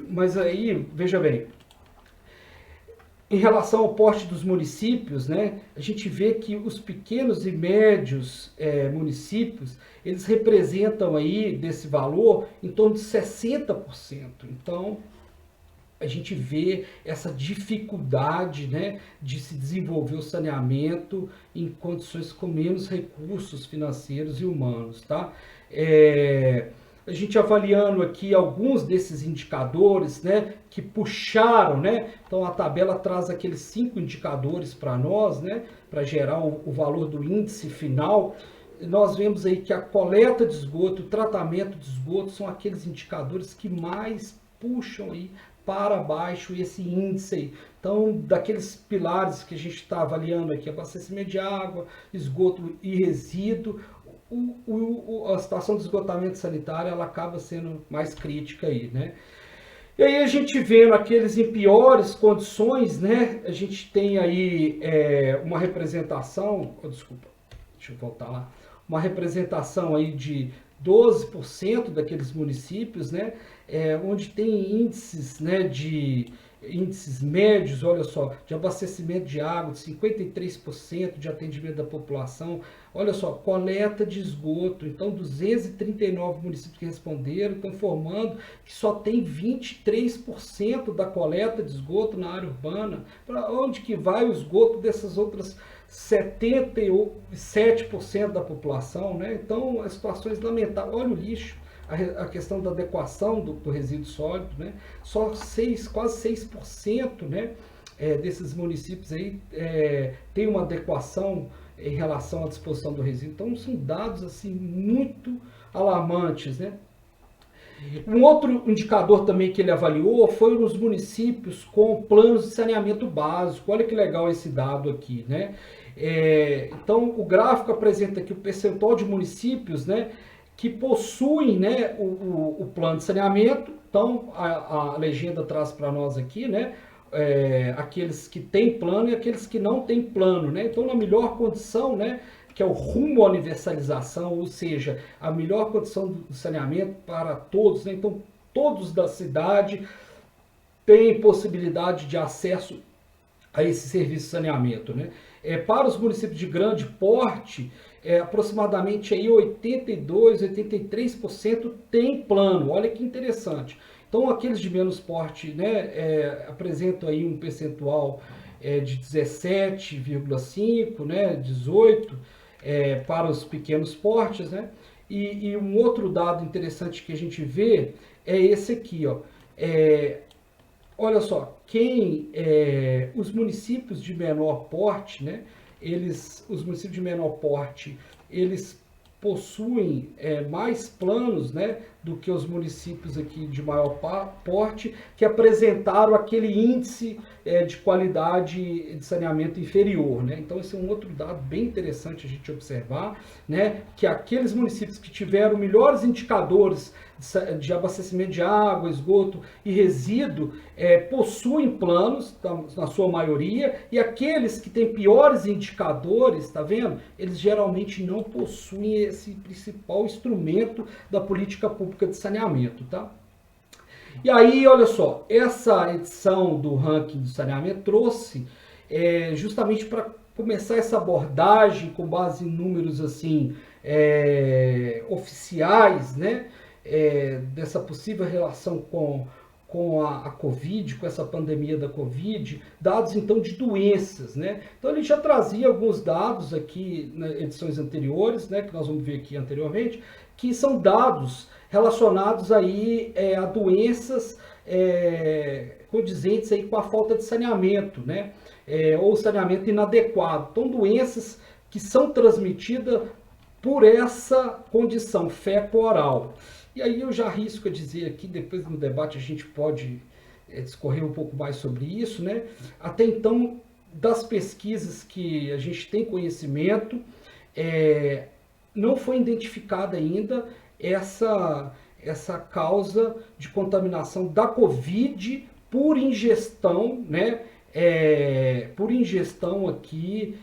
mas aí, veja bem, em relação ao porte dos municípios, né, a gente vê que os pequenos e médios municípios, eles representam aí, desse valor, em torno de 60%. Então, a gente vê essa dificuldade, né, de se desenvolver o saneamento em condições com menos recursos financeiros e humanos, tá? A gente avaliando aqui alguns desses indicadores, né, que puxaram, né, então a tabela traz aqueles 5 indicadores para nós, né, para gerar o valor do índice final. Nós vemos aí que a coleta de esgoto, o tratamento de esgoto são aqueles indicadores que mais puxam aí para baixo esse índice aí. Então, daqueles pilares que a gente está avaliando aqui, abastecimento de água, esgoto e resíduo, a situação de esgotamento sanitário ela acaba sendo mais crítica aí, né? E aí a gente vendo aqueles em piores condições, né? A gente tem aí uma representação, desculpa, deixa eu voltar lá, uma representação aí de 12% daqueles municípios, né? Onde tem índices, né, índices médios, olha só, de abastecimento de água, de 53% de atendimento da população, olha só, coleta de esgoto, então 239 municípios que responderam, estão informando que só tem 23% da coleta de esgoto na área urbana. Para onde que vai o esgoto dessas outras 77% da população, né? Então, as situações lamentáveis, olha o lixo, a questão da adequação do resíduo sólido, né? Só quase 6%, né, desses municípios aí tem uma adequação em relação à disposição do resíduo. Então são dados assim muito alarmantes, né? Um outro indicador também que ele avaliou foi nos municípios com planos de saneamento básico. Olha que legal esse dado aqui, né? Então o gráfico apresenta aqui o percentual de municípios, né, que possuem, né, o plano de saneamento. Então, a legenda traz para nós aqui, né, aqueles que têm plano e aqueles que não têm plano, né? Então, na melhor condição, né, que é o rumo à universalização, ou seja, a melhor condição do saneamento para todos, né? Então, todos da cidade têm possibilidade de acesso a esse serviço de saneamento, né? Para os municípios de grande porte, aproximadamente aí 82, 83% tem plano. Olha que interessante. Então, aqueles de menos porte, né, apresentam aí um percentual de 17,5, né, 18 para os pequenos portes, né? E um outro dado interessante que a gente vê é esse aqui, ó. Olha só, os municípios de menor porte, né? Os municípios de menor porte, eles possuem mais planos, né, do que os municípios aqui de maior porte, que apresentaram aquele índice de qualidade de saneamento inferior, né? Então esse é um outro dado bem interessante a gente observar, né, que aqueles municípios que tiveram melhores indicadores de abastecimento de água, esgoto e resíduo possuem planos, na sua maioria, e aqueles que têm piores indicadores, tá vendo? Eles geralmente não possuem esse principal instrumento da política pública de saneamento, tá? E aí, olha só, essa edição do ranking do saneamento trouxe justamente para começar essa abordagem com base em números assim oficiais, né? Dessa possível relação com a Covid, com essa pandemia da Covid, dados então de doenças, né? Então ele já trazia alguns dados aqui nas edições anteriores, né, que nós vamos ver aqui anteriormente, que são dados relacionados aí a doenças condizentes aí com a falta de saneamento, né? Ou saneamento inadequado. Então doenças que são transmitidas por essa condição feco-oral. E aí eu já arrisco a dizer aqui, depois no debate a gente pode discorrer um pouco mais sobre isso, né? Até então, das pesquisas que a gente tem conhecimento, não foi identificada ainda essa causa de contaminação da Covid por ingestão, né? Por ingestão aqui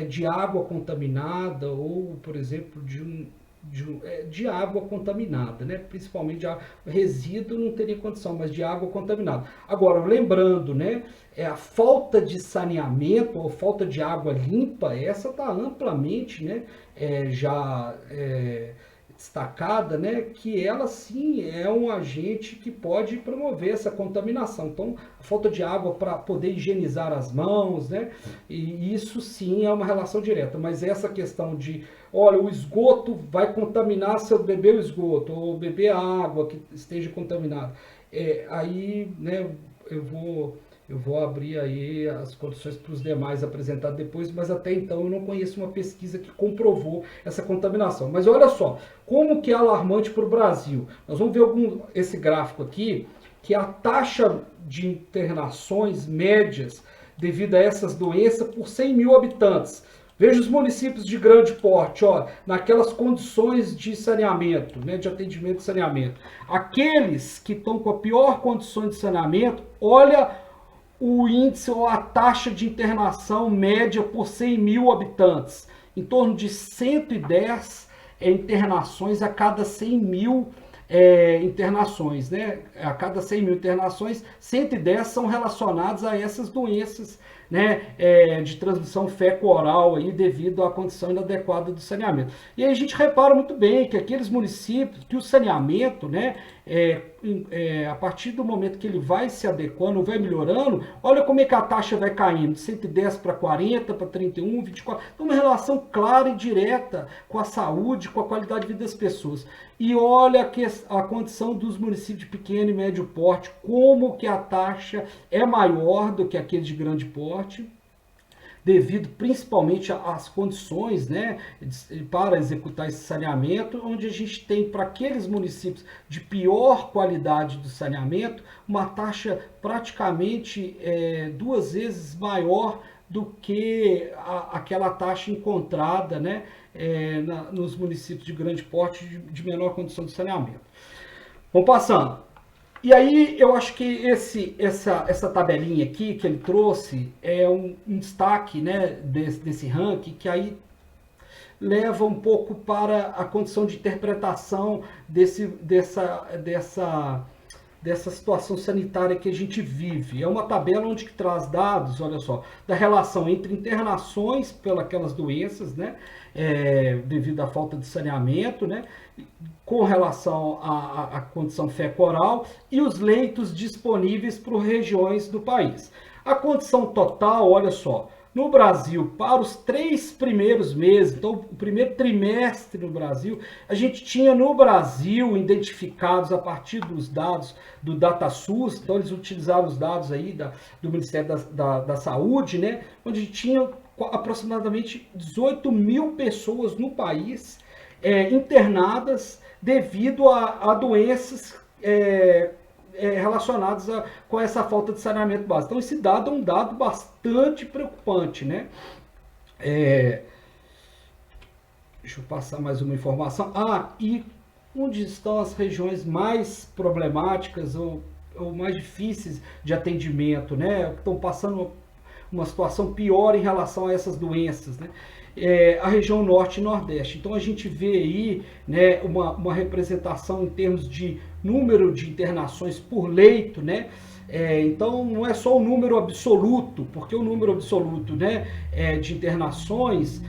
de água contaminada ou, por exemplo, de água contaminada, né? Principalmente de água, resíduo não teria condição, mas de água contaminada. Agora, lembrando, né? A falta de saneamento ou falta de água limpa, essa está amplamente, né? Já destacada, né? Que ela sim é um agente que pode promover essa contaminação. Então, a falta de água para poder higienizar as mãos, né? E isso sim é uma relação direta. Mas essa questão de, olha, o esgoto vai contaminar se eu beber o esgoto ou beber a água que esteja contaminada. Aí, né? Eu vou abrir aí as condições para os demais apresentar depois, mas até então eu não conheço uma pesquisa que comprovou essa contaminação. Mas olha só, como que é alarmante para o Brasil. Nós vamos ver esse gráfico aqui, que é a taxa de internações médias devido a essas doenças por 100 mil habitantes. Veja os municípios de grande porte, ó, naquelas condições de saneamento, né, de atendimento de saneamento. Aqueles que estão com a pior condição de saneamento, olha o índice ou a taxa de internação média por 100 mil habitantes. Em torno de 110 internações a cada 100 mil internações, né? A cada 100 mil internações, 110 são relacionadas a essas doenças, né, de transmissão feco-oral aí devido à condição inadequada do saneamento. E aí a gente repara muito bem que aqueles municípios que o saneamento, né, a partir do momento que ele vai se adequando, vai melhorando, olha como é que a taxa vai caindo, de 110 para 40, para 31, 24, então uma relação clara e direta com a saúde, com a qualidade de vida das pessoas. E olha a condição dos municípios de pequeno e médio porte, como que a taxa é maior do que aquele de grande porte, devido principalmente às condições, né, para executar esse saneamento, onde a gente tem para aqueles municípios de pior qualidade do saneamento, uma taxa praticamente 2 vezes maior do que aquela taxa encontrada, né, nos municípios de grande porte de menor condição de saneamento. Vamos passando. E aí eu acho que essa tabelinha aqui que ele trouxe é um destaque, né, desse ranking, que aí leva um pouco para a condição de interpretação dessa situação sanitária que a gente vive. É uma tabela onde que traz dados, olha só, da relação entre internações pelas doenças, né, devido à falta de saneamento, né, com relação à condição fecal-oral e os leitos disponíveis por regiões do país. A condição total, olha só, no Brasil, para os 3 primeiros meses, então o primeiro trimestre no Brasil, a gente tinha no Brasil identificados a partir dos dados do DataSUS, então eles utilizaram os dados aí do Ministério da Saúde, né, onde tinha aproximadamente 18 mil pessoas no país internadas devido a doenças relacionados com essa falta de saneamento básico. Então, esse dado é um dado bastante preocupante, né? Deixa eu passar mais uma informação. E onde estão as regiões mais problemáticas ou mais difíceis de atendimento, né? Estão passando uma situação pior em relação a essas doenças, né? A região norte e nordeste. Então a gente vê aí, né, uma representação em termos de número de internações por leito, né? Então não é só o número absoluto, porque o número absoluto, né, de internações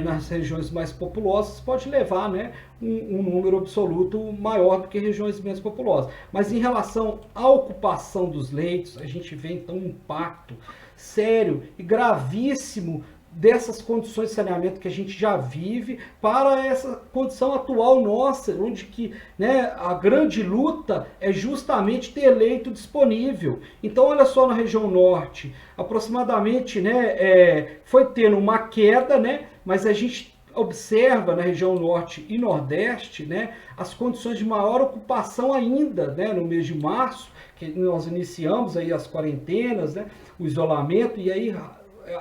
nas regiões mais populosas pode levar, né, um número absoluto maior do que regiões menos populosas. Mas em relação à ocupação dos leitos, a gente vê então um impacto sério e gravíssimo dessas condições de saneamento que a gente já vive para essa condição atual nossa, onde que, né, a grande luta é justamente ter leito disponível. Então, olha só, na região norte, aproximadamente, né, foi tendo uma queda, né, mas a gente observa na região norte e nordeste, né, as condições de maior ocupação ainda, né, no mês de março, que nós iniciamos aí as quarentenas, né, o isolamento, e aí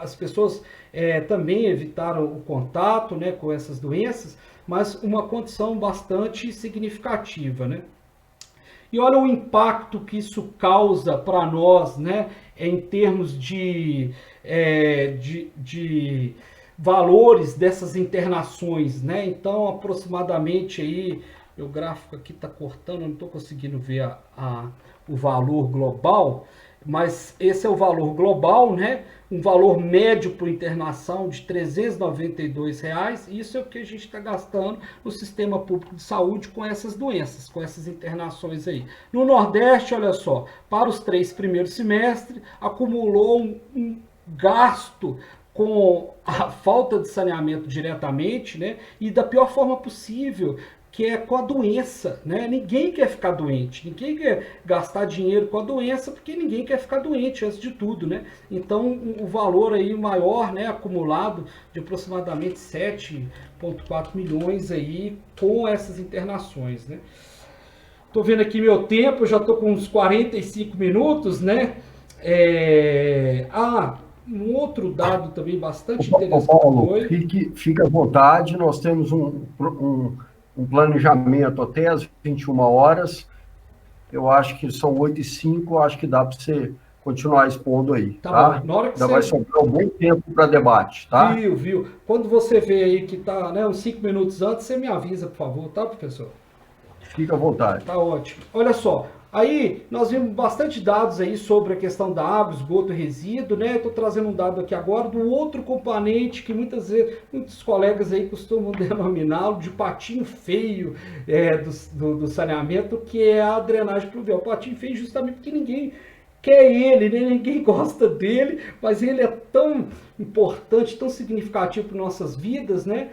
as pessoas também evitaram o contato, né, com essas doenças, mas uma condição bastante significativa, né? E olha o impacto que isso causa para nós, né, em termos de valores dessas internações, né? Então, aproximadamente aí, meu gráfico aqui está cortando, não estou conseguindo ver o valor global, mas esse é o valor global, né? Um valor médio por internação de R$ 392, isso é o que a gente está gastando no sistema público de saúde com essas doenças, com essas internações aí. No Nordeste, olha só, para os 3 primeiros semestres, acumulou um gasto com a falta de saneamento diretamente, né? E da pior forma possível, que é com a doença, né? Ninguém quer ficar doente, ninguém quer gastar dinheiro com a doença, porque ninguém quer ficar doente antes de tudo, né? Então, o valor aí maior, né, acumulado de aproximadamente 7,4 milhões aí com essas internações, né? Tô vendo aqui meu tempo, já tô com uns 45 minutos, né? Um outro dado também bastante interessante. Paulo, fique à vontade, nós temos um planejamento até às 21 horas, eu acho que são 8h05, acho que dá para você continuar expondo aí, tá? Bom. Na hora que ainda vai sobrar um bom tempo para debate, tá? Viu. Quando você vê aí que tá, né, uns 5 minutos antes, você me avisa, por favor, tá, professor? Fica à vontade. Tá ótimo. Olha só, aí nós vimos bastante dados aí sobre a questão da água, esgoto e resíduo, né? Estou trazendo um dado aqui agora do outro componente que muitas vezes muitos colegas aí costumam denominá-lo de patinho feio do saneamento, que é a drenagem pluvial. Patinho feio justamente porque ninguém quer ele, né? Ninguém gosta dele, mas ele é tão importante, tão significativo para nossas vidas, né?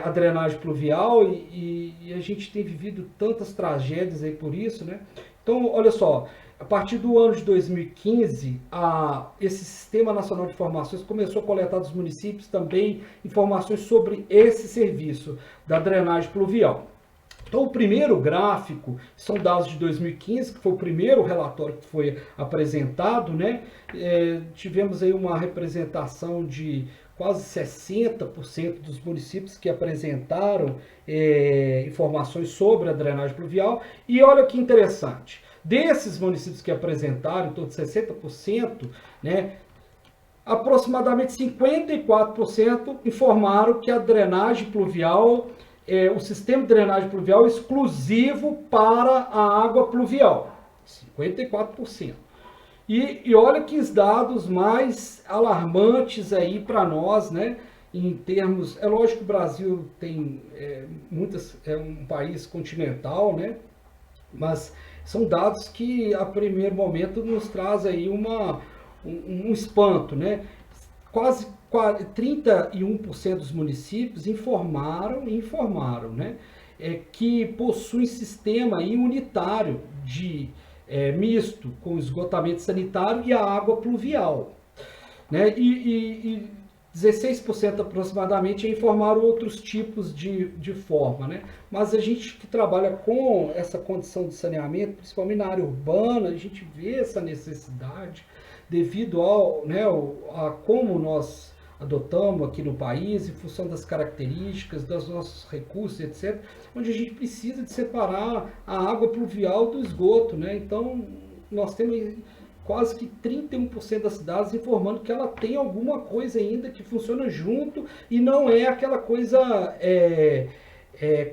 A drenagem pluvial e a gente tem vivido tantas tragédias aí por isso, né? Então, olha só, a partir do ano de 2015, esse Sistema Nacional de Informações começou a coletar dos municípios também informações sobre esse serviço da drenagem pluvial. Então, o primeiro gráfico são dados de 2015, que foi o primeiro relatório que foi apresentado, né? Tivemos aí uma representação de quase 60% dos municípios que apresentaram informações sobre a drenagem pluvial. E olha que interessante, desses municípios que apresentaram, em torno de 60%, né, aproximadamente 54% informaram que a drenagem pluvial, o sistema de drenagem pluvial é exclusivo para a água pluvial. 54%. E olha que os dados mais alarmantes aí para nós, né? Em termos, é lógico que o Brasil tem é um país continental, né? Mas são dados que a primeiro momento nos traz aí um espanto, né? Quase 31% dos municípios informaram, né? Que possuem sistema aí unitário de misto com esgotamento sanitário e a água pluvial, né? E 16% aproximadamente informaram outros tipos de forma, né? Mas a gente que trabalha com essa condição de saneamento, principalmente na área urbana, a gente vê essa necessidade devido a como nós adotamos aqui no país, em função das características, dos nossos recursos, etc., onde a gente precisa de separar a água pluvial do esgoto, né? Então, nós temos quase que 31% das cidades informando que ela tem alguma coisa ainda que funciona junto e não é aquela coisa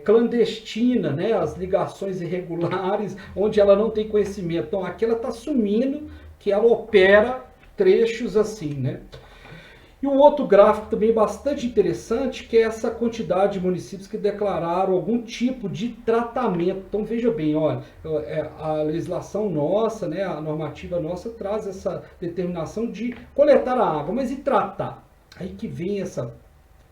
clandestina, né? As ligações irregulares, onde ela não tem conhecimento. Então, aqui ela está assumindo que ela opera trechos assim, né? E um outro gráfico também bastante interessante, que é essa quantidade de municípios que declararam algum tipo de tratamento. Então veja bem, olha, a legislação nossa, né, a normativa nossa traz essa determinação de coletar a água, mas e tratar? Aí que vem essa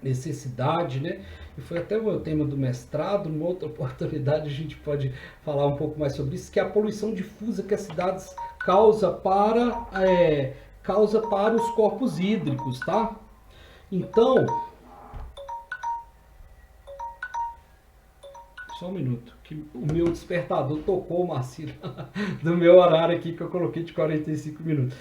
necessidade, né? E foi até o meu tema do mestrado, numa outra oportunidade a gente pode falar um pouco mais sobre isso, que é a poluição difusa que as cidades causam para os corpos hídricos, tá? Então, só um minuto, que o meu despertador tocou, Marcelo, do meu horário aqui que eu coloquei de 45 minutos.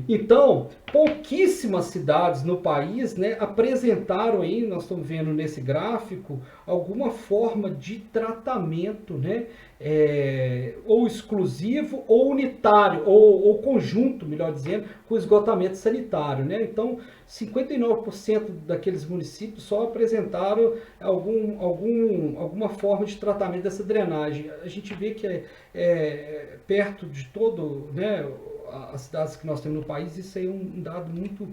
Então, pouquíssimas cidades no país, né, apresentaram aí, nós estamos vendo nesse gráfico, alguma forma de tratamento, né, ou exclusivo ou unitário, ou conjunto, melhor dizendo, com esgotamento sanitário, né? Então, 59% daqueles municípios só apresentaram alguma forma de tratamento dessa drenagem. A gente vê que perto de todo, né, as cidades que nós temos no país, isso aí é um dado muito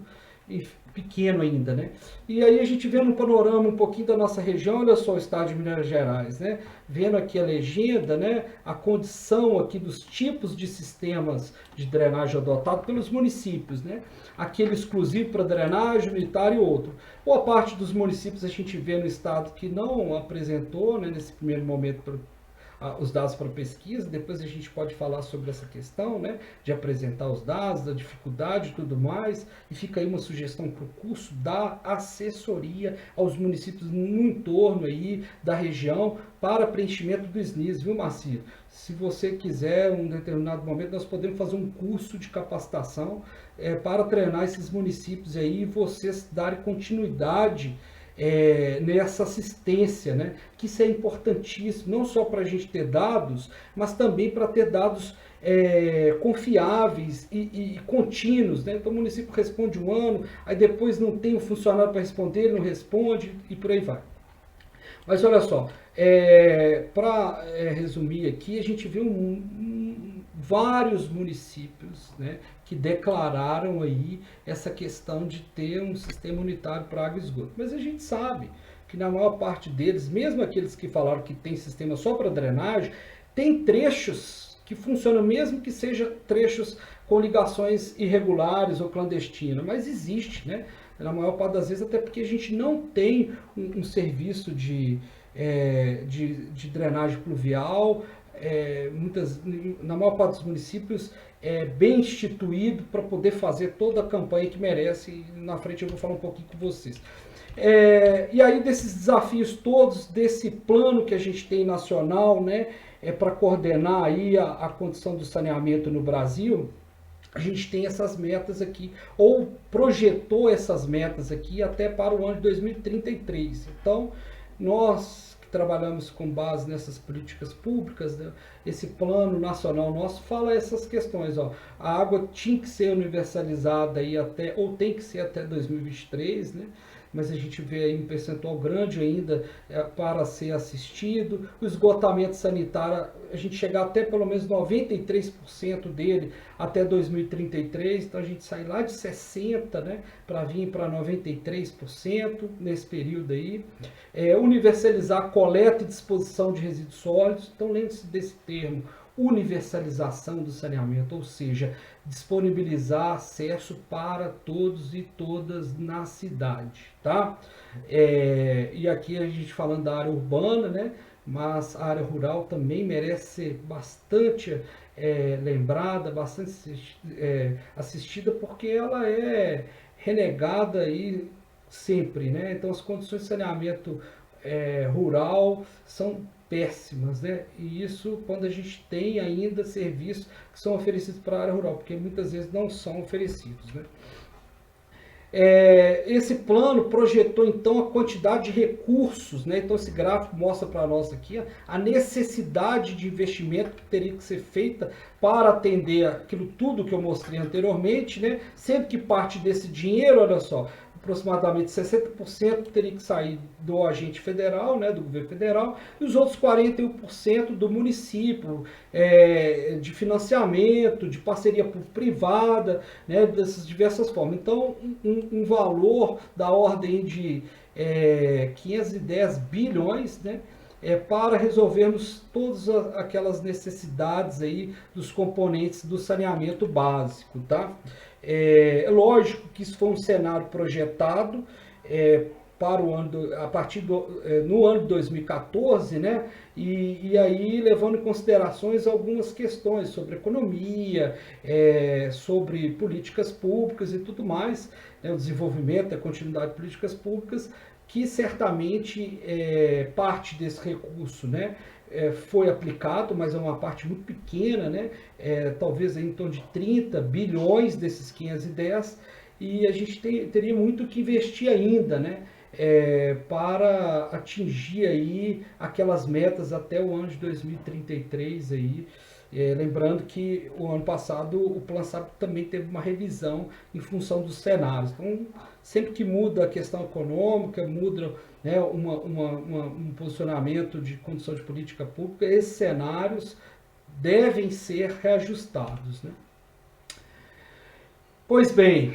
pequeno ainda, né? E aí a gente vê no panorama um pouquinho da nossa região, olha só o estado de Minas Gerais, né? Vendo aqui a legenda, né? A condição aqui dos tipos de sistemas de drenagem adotados pelos municípios, né? Aquele exclusivo para drenagem, unitário e outro. Boa parte dos municípios a gente vê no estado que não apresentou, né, nesse primeiro momento, os dados para pesquisa. Depois a gente pode falar sobre essa questão, né, de apresentar os dados, da dificuldade e tudo mais, e fica aí uma sugestão para o curso da assessoria aos municípios no entorno aí da região para preenchimento do SNIS, viu, Marcelo? Se você quiser, em um determinado momento, nós podemos fazer um curso de capacitação para treinar esses municípios aí e vocês darem continuidade nessa assistência, né? Que isso é importantíssimo, não só para a gente ter dados, mas também para ter dados confiáveis e contínuos, né? Então o município responde um ano, aí depois não tem um funcionário para responder, ele não responde e por aí vai. Mas olha só, para resumir aqui, a gente viu vários municípios, né, que declararam aí essa questão de ter um sistema unitário para água e esgoto. Mas a gente sabe que na maior parte deles, mesmo aqueles que falaram que tem sistema só para drenagem, tem trechos que funcionam, mesmo que sejam trechos com ligações irregulares ou clandestinas, mas existe, né? Na maior parte das vezes, até porque a gente não tem um serviço de drenagem pluvial, na maior parte dos municípios bem instituído para poder fazer toda a campanha que merece, e na frente eu vou falar um pouquinho com vocês. E aí desses desafios todos, desse plano que a gente tem nacional, né, para coordenar aí a condição do saneamento no Brasil, a gente tem essas metas aqui, ou projetou essas metas aqui até para o ano de 2033. Então, nós que trabalhamos com base nessas políticas públicas, né, esse plano nacional nosso fala essas questões, ó. A água tinha que ser universalizada aí ou tem que ser até 2023, né? mas a gente vê aí um percentual grande ainda para ser assistido. O esgotamento sanitário, a gente chegar até pelo menos 93% dele até 2033, então a gente sai lá de 60%, né, para vir para 93% nesse período aí. Universalizar a coleta e disposição de resíduos sólidos, então lembre-se desse termo, universalização do saneamento, ou seja, disponibilizar acesso para todos e todas na cidade, tá? E aqui a gente falando da área urbana, né? Mas a área rural também merece ser bastante lembrada, bastante assistida, porque ela é renegada aí sempre, né? Então as condições de saneamento rural são péssimas, né? E isso quando a gente tem ainda serviços que são oferecidos para a área rural, porque muitas vezes não são oferecidos, né? Esse plano projetou então a quantidade de recursos, né? Então esse gráfico mostra para nós aqui a necessidade de investimento que teria que ser feita para atender aquilo tudo que eu mostrei anteriormente, né? Sendo que parte desse dinheiro, olha só, aproximadamente 60% teria que sair do agente federal, né, do governo federal, e os outros 41% do município, de financiamento, de parceria público-privada, né, dessas diversas formas. Então, um valor da ordem de 510 bilhões, né, para resolvermos todas aquelas necessidades aí dos componentes do saneamento básico, tá? É lógico que isso foi um cenário projetado para o ano no ano de 2014, né? E aí levando em considerações algumas questões sobre economia, sobre políticas públicas e tudo mais, né? O desenvolvimento, a continuidade de políticas públicas, que certamente parte desse recurso, né, foi aplicado, mas é uma parte muito pequena, né, talvez em torno de 30 bilhões desses 510, e a gente teria muito que investir ainda, né, para atingir aí aquelas metas até o ano de 2033 aí. Lembrando que o ano passado o Plano SAP também teve uma revisão em função dos cenários. Então, sempre que muda a questão econômica, muda, né, um posicionamento de condição de política pública, esses cenários devem ser reajustados, né? Pois bem,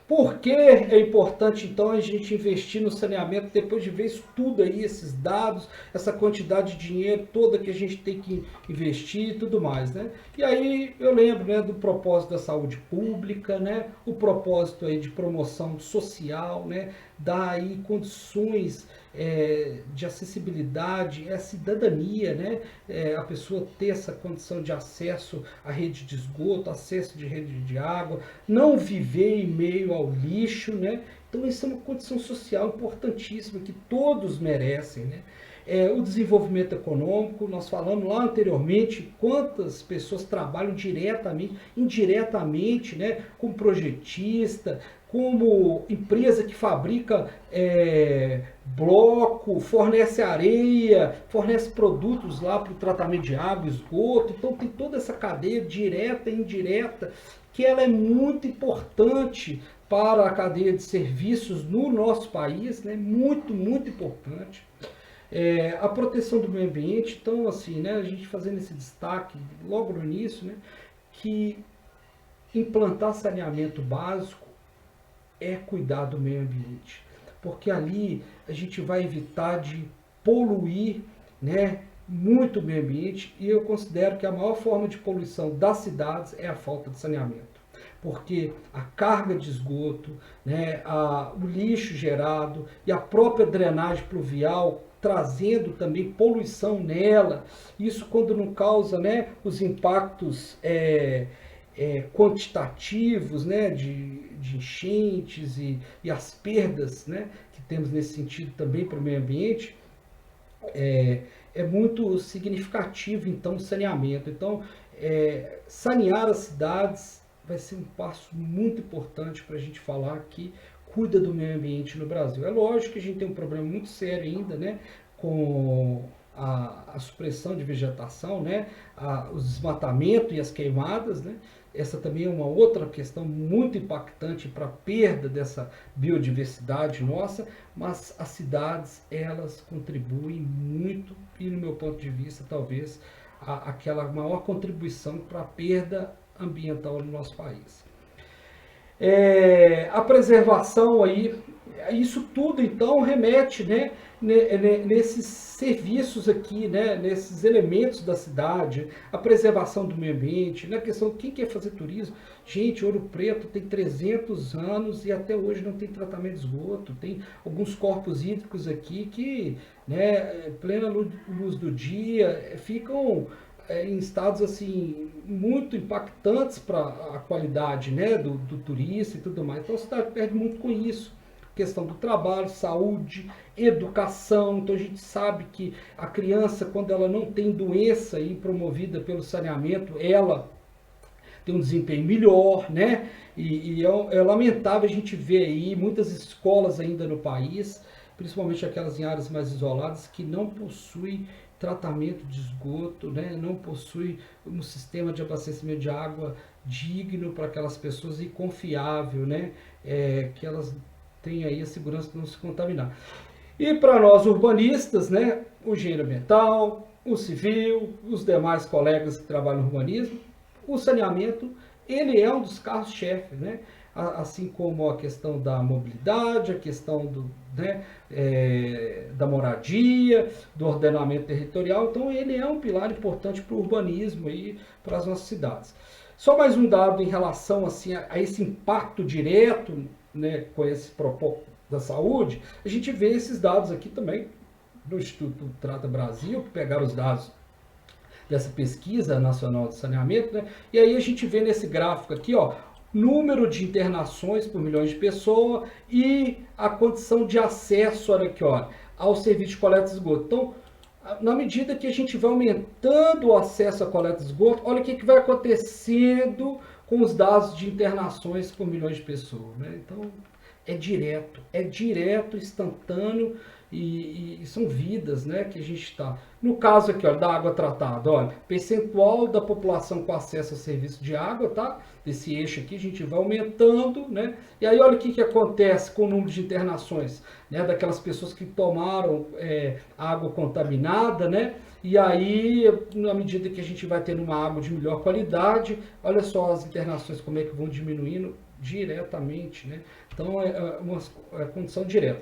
por que é importante então a gente investir no saneamento depois de ver isso tudo aí, esses dados, essa quantidade de dinheiro toda que a gente tem que investir e tudo mais, né? E aí eu lembro, né, do propósito da saúde pública, né? O propósito aí de promoção social, né? Dar aí condições de acessibilidade, cidadania, né? A pessoa ter essa condição de acesso à rede de esgoto, acesso de rede de água, não viver em meio ao lixo, né? Então isso é uma condição social importantíssima que todos merecem, né? O desenvolvimento econômico, nós falamos lá anteriormente quantas pessoas trabalham diretamente, indiretamente, né, como projetista, como empresa que fabrica bloco, fornece areia, fornece produtos lá para o tratamento de água, esgoto. Então tem toda essa cadeia direta e indireta que ela é muito importante para a cadeia de serviços no nosso país, né? Muito, muito importante. A proteção do meio ambiente, então assim, né, a gente fazendo esse destaque logo no início, né, que implantar saneamento básico é cuidar do meio ambiente, porque ali a gente vai evitar de poluir, né, muito o meio ambiente, e eu considero que a maior forma de poluição das cidades é a falta de saneamento, porque a carga de esgoto, né, o lixo gerado e a própria drenagem pluvial trazendo também poluição nela, isso quando não causa, né, os impactos quantitativos, né, de enchentes e as perdas, né, que temos nesse sentido também para o meio ambiente, é muito significativo, então, o saneamento. Então, sanear as cidades vai ser um passo muito importante para a gente falar que cuida do meio ambiente no Brasil. É lógico que a gente tem um problema muito sério ainda, né, com a supressão de vegetação, né? O desmatamento e as queimadas, né? Essa também é uma outra questão muito impactante para a perda dessa biodiversidade nossa, mas as cidades, elas contribuem muito, e no meu ponto de vista, talvez, aquela maior contribuição para a perda ambiental no nosso país. A preservação aí, isso tudo então remete, né, nesses serviços aqui, né, nesses elementos da cidade, a preservação do meio ambiente, na questão de quem quer fazer turismo. Gente, Ouro Preto tem 300 anos e até hoje não tem tratamento de esgoto, tem alguns corpos hídricos aqui que, né, plena luz do dia, ficam em estados assim muito impactantes para a qualidade, né, do turista e tudo mais. Então a cidade perde muito com isso. Questão do trabalho, saúde, educação. Então a gente sabe que a criança, quando ela não tem doença e promovida pelo saneamento, ela tem um desempenho melhor, né? E é lamentável a gente ver aí muitas escolas ainda no país, principalmente aquelas em áreas mais isoladas, que não possuem tratamento de esgoto, né? Não possui um sistema de abastecimento de água digno para aquelas pessoas e confiável, né? Que elas tenham aí a segurança de não se contaminar. E para nós urbanistas, né? O engenheiro ambiental, o civil, os demais colegas que trabalham no urbanismo, o saneamento, ele é um dos carros-chefe, né? Assim como a questão da mobilidade, a questão né, da moradia, do ordenamento territorial. Então ele é um pilar importante para o urbanismo e para as nossas cidades. Só mais um dado em relação assim, a esse impacto direto, né, com esse propósito da saúde. A gente vê esses dados aqui também do Instituto Trata Brasil, que pegaram os dados dessa pesquisa nacional de saneamento, né? E aí a gente vê nesse gráfico aqui, ó, número de internações por milhões de pessoas e a condição de acesso, olha aqui, ó, ao serviço de coleta de esgoto. Então, na medida que a gente vai aumentando o acesso à coleta de esgoto, olha o que vai acontecendo com os dados de internações por milhões de pessoas, né? Então, é direto, instantâneo, e são vidas, né, que a gente está. No caso aqui, ó, da água tratada, olha, percentual da população com acesso a serviço de água, tá? Desse eixo aqui, a gente vai aumentando, né? E aí olha o que acontece com o número de internações, né? Daquelas pessoas que tomaram água contaminada, né? E aí, na medida que a gente vai tendo uma água de melhor qualidade, olha só as internações como é que vão diminuindo diretamente, né? Então é uma condição direta.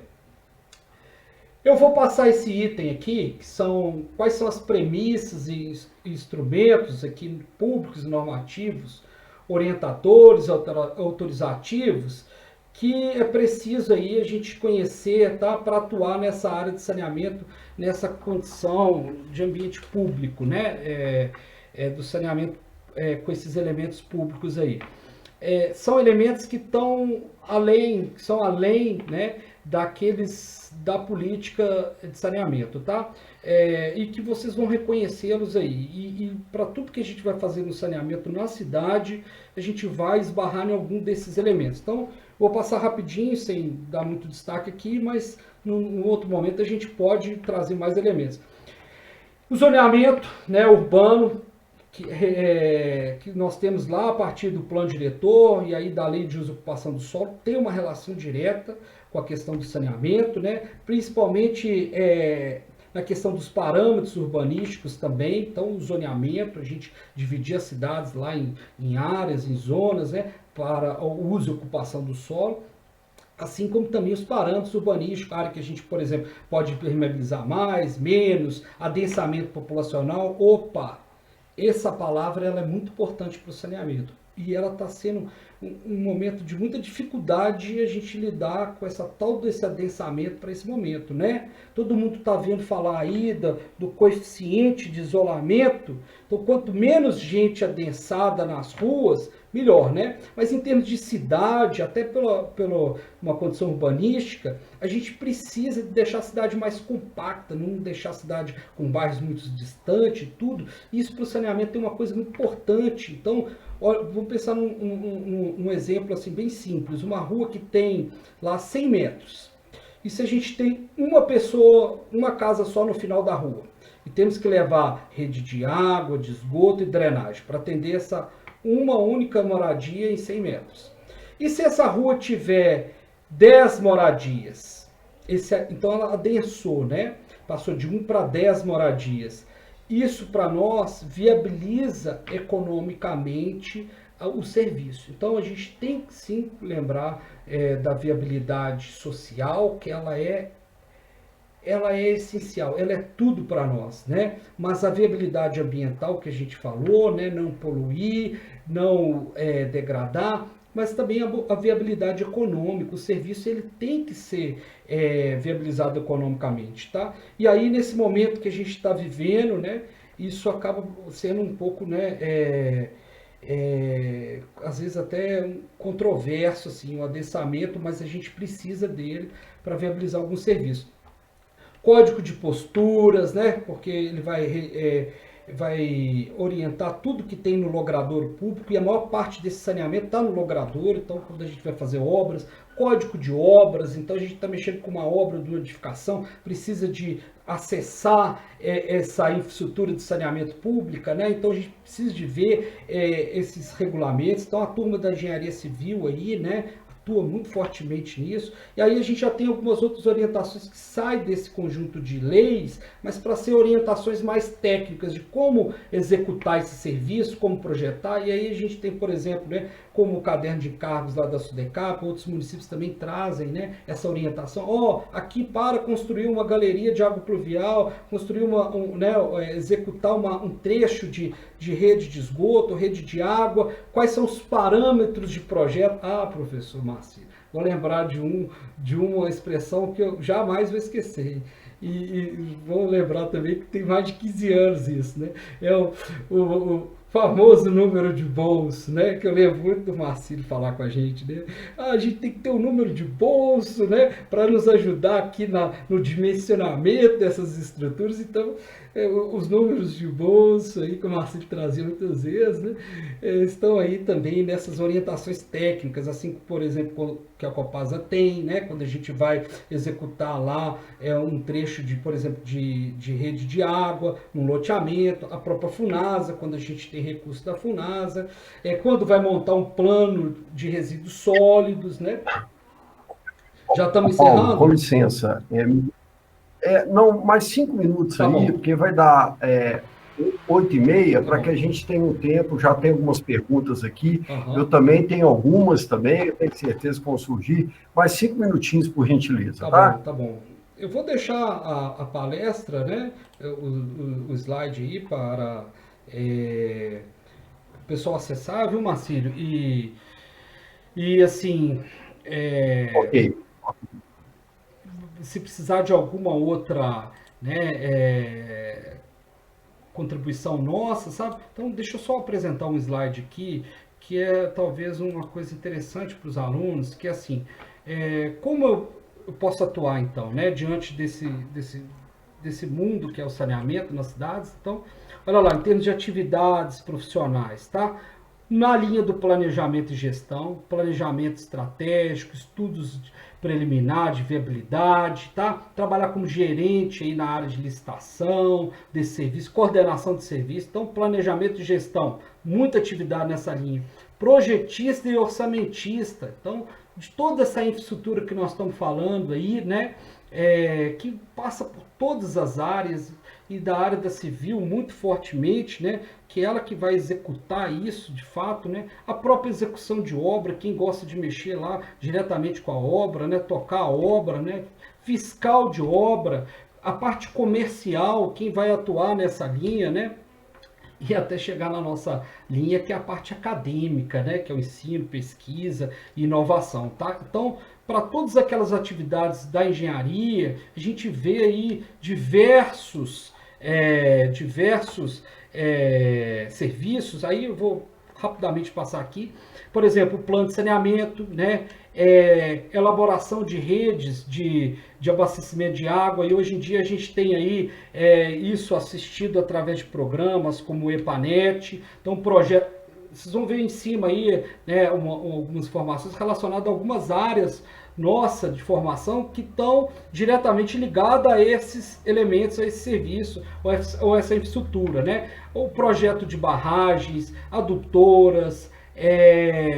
Eu vou passar esse item aqui, que são quais são as premissas e instrumentos aqui públicos e normativos, orientadores, autorizativos, que é preciso aí a gente conhecer, tá, para atuar nessa área de saneamento, nessa condição de ambiente público, né, do saneamento com esses elementos públicos aí. São elementos que estão além, né, da política de saneamento, tá? E que vocês vão reconhecê-los aí. E para tudo que a gente vai fazer no saneamento na cidade, a gente vai esbarrar em algum desses elementos. Então, vou passar rapidinho, sem dar muito destaque aqui, mas num outro momento a gente pode trazer mais elementos. O zoneamento, né, urbano, que nós temos lá a partir do plano diretor e aí da lei de uso e ocupação do solo, tem uma relação direta com a questão do saneamento, né? Principalmente na questão dos parâmetros urbanísticos também. Então o zoneamento, a gente dividir as cidades lá em áreas, em zonas, né, para o uso e ocupação do solo, assim como também os parâmetros urbanísticos, área que a gente, por exemplo, pode permeabilizar mais, menos, adensamento populacional. Opa! Essa palavra ela é muito importante para o saneamento e ela está sendo um momento de muita dificuldade a gente lidar com essa tal desse adensamento para esse momento, né? Todo mundo está vendo falar aí do coeficiente de isolamento, então quanto menos gente adensada nas ruas, melhor, né? Mas em termos de cidade, até pela uma condição urbanística, a gente precisa deixar a cidade mais compacta, não deixar a cidade com bairros muito distantes e tudo. Isso para o saneamento é uma coisa muito importante. Então, olha, vamos pensar num exemplo assim bem simples. Uma rua que tem lá 100 metros. E se a gente tem uma pessoa, uma casa só no final da rua, E temos que levar rede de água, de esgoto e drenagem para atender essa uma única moradia em 100 metros. E se essa rua tiver 10 moradias? Então ela adensou, né? Passou de 1 para 10 moradias. Isso para nós viabiliza economicamente o serviço. Então a gente tem que sim lembrar da viabilidade social, que ela é essencial, ela é tudo para nós, né? Mas a viabilidade ambiental que a gente falou, né? Não poluir, não degradar, mas também a viabilidade econômica. O serviço ele tem que ser viabilizado economicamente, tá? E aí nesse momento que a gente está vivendo, né? Isso acaba sendo um pouco, né? Às vezes até controverso assim, o adensamento, mas a gente precisa dele para viabilizar algum serviço. Código de posturas, né? Porque ele vai orientar tudo que tem no logrador público, e a maior parte desse saneamento está no logrador. Então quando a gente vai fazer obras, código de obras, então a gente está mexendo com uma obra de uma edificação, precisa de acessar essa infraestrutura de saneamento pública, né? Então a gente precisa de ver esses regulamentos. Então a turma da engenharia civil aí, né, atua muito fortemente nisso. E aí a gente já tem algumas outras orientações que saem desse conjunto de leis, mas para ser orientações mais técnicas de como executar esse serviço, como projetar. E aí a gente tem, por exemplo, né, como o caderno de encargos lá da Sudecap, outros municípios também trazem, né, essa orientação. Aqui para construir uma galeria de água pluvial, construir executar um trecho de rede de esgoto, rede de água, quais são os parâmetros de projeto. Professor Marcílio, vou lembrar de uma expressão que eu jamais vou esquecer. E vou lembrar também que tem mais de 15 anos isso, né? É o famoso número de bolso, né? Que eu lembro muito do Marcílio falar com a gente, né? A gente tem que ter um número de bolso, né? Para nos ajudar aqui no dimensionamento dessas estruturas. Então, os números de bolso aí que o Marcílio trazia muitas vezes, né? Estão aí também nessas orientações técnicas, assim, por exemplo, que a Copasa tem, né? Quando a gente vai executar lá um trecho por exemplo, de rede de água, um loteamento, a própria Funasa, quando a gente tem recurso da Funasa, quando vai montar um plano de resíduos sólidos, né? Já estamos encerrando? Paulo, com licença. Não, mais 5 minutos Tá aí, bom. porque vai dar 8h30, para que a gente tenha um tempo. Já tem algumas perguntas aqui. Uhum. Eu também tenho algumas também, eu tenho certeza que vão surgir. Mais 5 minutinhos, por gentileza, tá? Tá bom. Eu vou deixar a palestra, né? O slide aí para o pessoal acessar, viu, Marcílio? E assim, Ok. se precisar de alguma outra, né, contribuição nossa, sabe? Então, deixa eu só apresentar um slide aqui, que é talvez uma coisa interessante para os alunos, que é assim, como eu posso atuar, então, né, diante desse mundo que é o saneamento nas cidades. Então, olha lá, em termos de atividades profissionais, tá? Na linha do planejamento e gestão, planejamento estratégico, estudos preliminares de viabilidade, tá? Trabalhar como gerente aí na área de licitação, desse serviço, coordenação de serviço. Então, planejamento e gestão, muita atividade nessa linha. Projetista e orçamentista. Então, de toda essa infraestrutura que nós estamos falando aí, né? Que passa por todas as áreas, e da área da civil muito fortemente, né? Que é ela que vai executar isso de fato, né? A própria execução de obra, quem gosta de mexer lá diretamente com a obra, né? Tocar a obra, né? Fiscal de obra, a parte comercial, quem vai atuar nessa linha, né? E até chegar na nossa linha, que é a parte acadêmica, né? Que é o ensino, pesquisa e inovação, tá? Então, para todas aquelas atividades da engenharia, a gente vê aí diversos serviços. Aí eu vou rapidamente passar aqui. Por exemplo, o plano de saneamento, né? Elaboração de redes de abastecimento de água, e hoje em dia a gente tem aí isso assistido através de programas como o EPANET. Então, vocês vão ver em cima aí, né, algumas informações relacionadas a algumas áreas nossa de formação que estão diretamente ligadas a esses elementos, a esse serviço ou essa infraestrutura, né? O projeto de barragens, adutoras,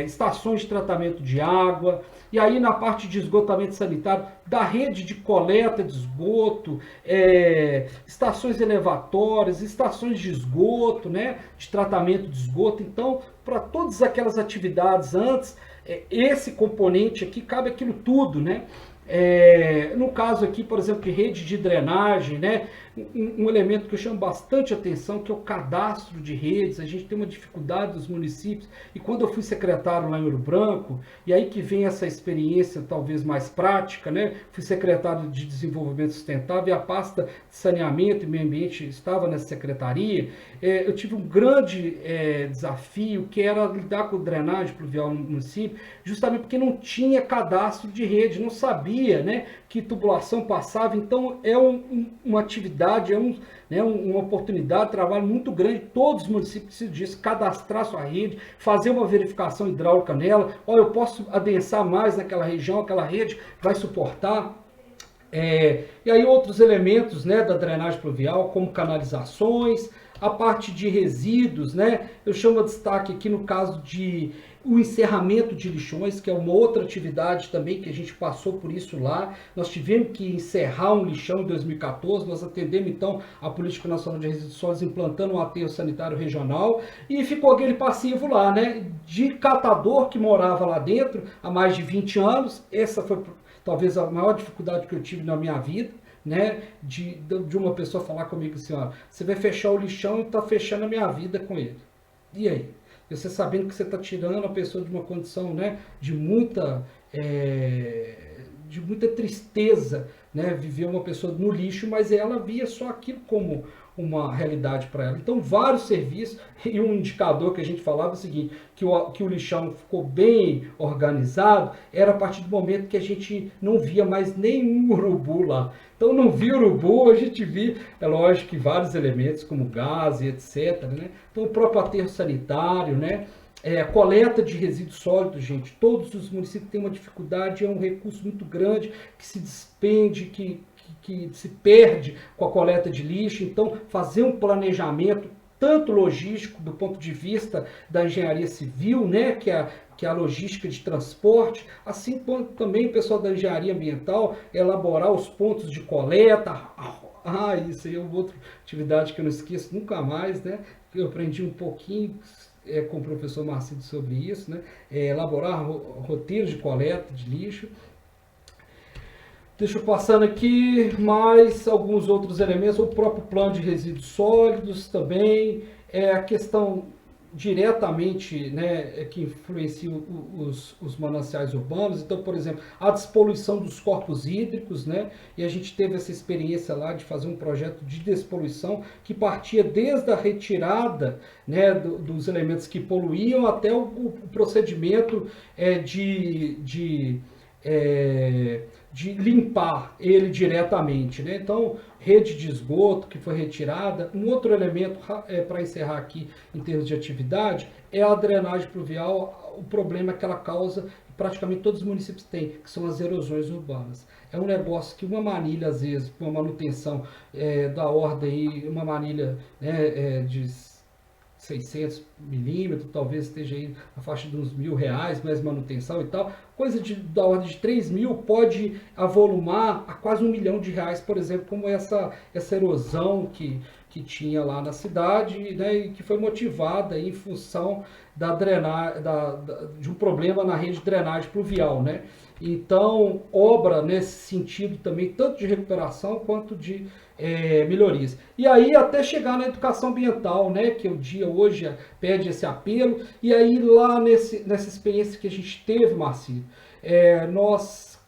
estações de tratamento de água, e aí na parte de esgotamento sanitário, da rede de coleta de esgoto, estações elevatórias, estações de esgoto, né, de tratamento de esgoto. Então, para todas aquelas atividades antes, esse componente aqui cabe aquilo tudo, né? No caso aqui, por exemplo, de rede de drenagem, né? Um elemento que eu chamo bastante atenção, que é o cadastro de redes. A gente tem uma dificuldade dos municípios, e quando eu fui secretário lá em Ouro Branco, e aí que vem essa experiência talvez mais prática, né? Fui secretário de Desenvolvimento Sustentável, e a pasta de Saneamento e Meio Ambiente estava nessa secretaria. Eu tive um grande desafio, que era lidar com drenagem pluvial no município, justamente porque não tinha cadastro de rede, não sabia, né, que tubulação passava. Então é uma atividade, uma oportunidade de trabalho muito grande. Todos os municípios precisam disso, cadastrar sua rede, fazer uma verificação hidráulica nela. Olha, eu posso adensar mais naquela região, aquela rede vai suportar. E aí outros elementos, né, da drenagem pluvial, como canalizações, a parte de resíduos, né? Eu chamo a destaque aqui no caso de o encerramento de lixões, que é uma outra atividade também que a gente passou por isso lá. Nós tivemos que encerrar um lixão em 2014, nós atendemos então a Política Nacional de Resíduos Sólidos, implantando um aterro sanitário regional, e ficou aquele passivo lá, né, de catador que morava lá dentro há mais de 20 anos. Essa foi talvez a maior dificuldade que eu tive na minha vida, né, de uma pessoa falar comigo assim: ó, você vai fechar o lixão e está fechando a minha vida com ele. E aí? Você sabendo que você está tirando a pessoa de uma condição, né, de muita tristeza, né, viver uma pessoa no lixo, mas ela via só aquilo como uma realidade para ela. Então, vários serviços, e um indicador que a gente falava é o seguinte, que o lixão ficou bem organizado, era a partir do momento que a gente não via mais nenhum urubu lá. Então, não via urubu, a gente via, é lógico, que vários elementos, como gás e etc, né? Então, o próprio aterro sanitário, né? A coleta de resíduos sólidos, gente, todos os municípios têm uma dificuldade, é um recurso muito grande que se despende, que se perde com a coleta de lixo. Então, fazer um planejamento tanto logístico, do ponto de vista da engenharia civil, né, que é a logística de transporte, assim como também o pessoal da engenharia ambiental, elaborar os pontos de coleta. Isso aí é uma outra atividade que eu não esqueço nunca mais, né, eu aprendi um pouquinho com o professor Marcílio sobre isso, né, elaborar roteiros de coleta de lixo. Deixa eu passando aqui mais alguns outros elementos, o próprio plano de resíduos sólidos também, a questão diretamente, né, que influencia os mananciais urbanos. Então, por exemplo, a despoluição dos corpos hídricos, né, e a gente teve essa experiência lá de fazer um projeto de despoluição que partia desde a retirada, né, dos elementos que poluíam até o procedimento de limpar ele diretamente, né? Então, rede de esgoto que foi retirada. Um outro elemento, para encerrar aqui em termos de atividade, é a drenagem pluvial, o problema que ela causa, praticamente todos os municípios têm, que são as erosões urbanas. É um negócio que uma manilha, às vezes, com uma manutenção da ordem, uma manilha, né, de 600 milímetros, talvez esteja aí na faixa de uns R$1.000, mais manutenção e tal, coisa da ordem de 3 mil pode avolumar a quase R$1 milhão, por exemplo, como essa erosão que tinha lá na cidade, né, e que foi motivada em função da de um problema na rede de drenagem pluvial, né? Então, obra nesse sentido também, tanto de recuperação quanto de melhorias. E aí até chegar na educação ambiental, né, que o dia hoje pede esse apelo. E aí lá nessa experiência que a gente teve, Marcílio, nós,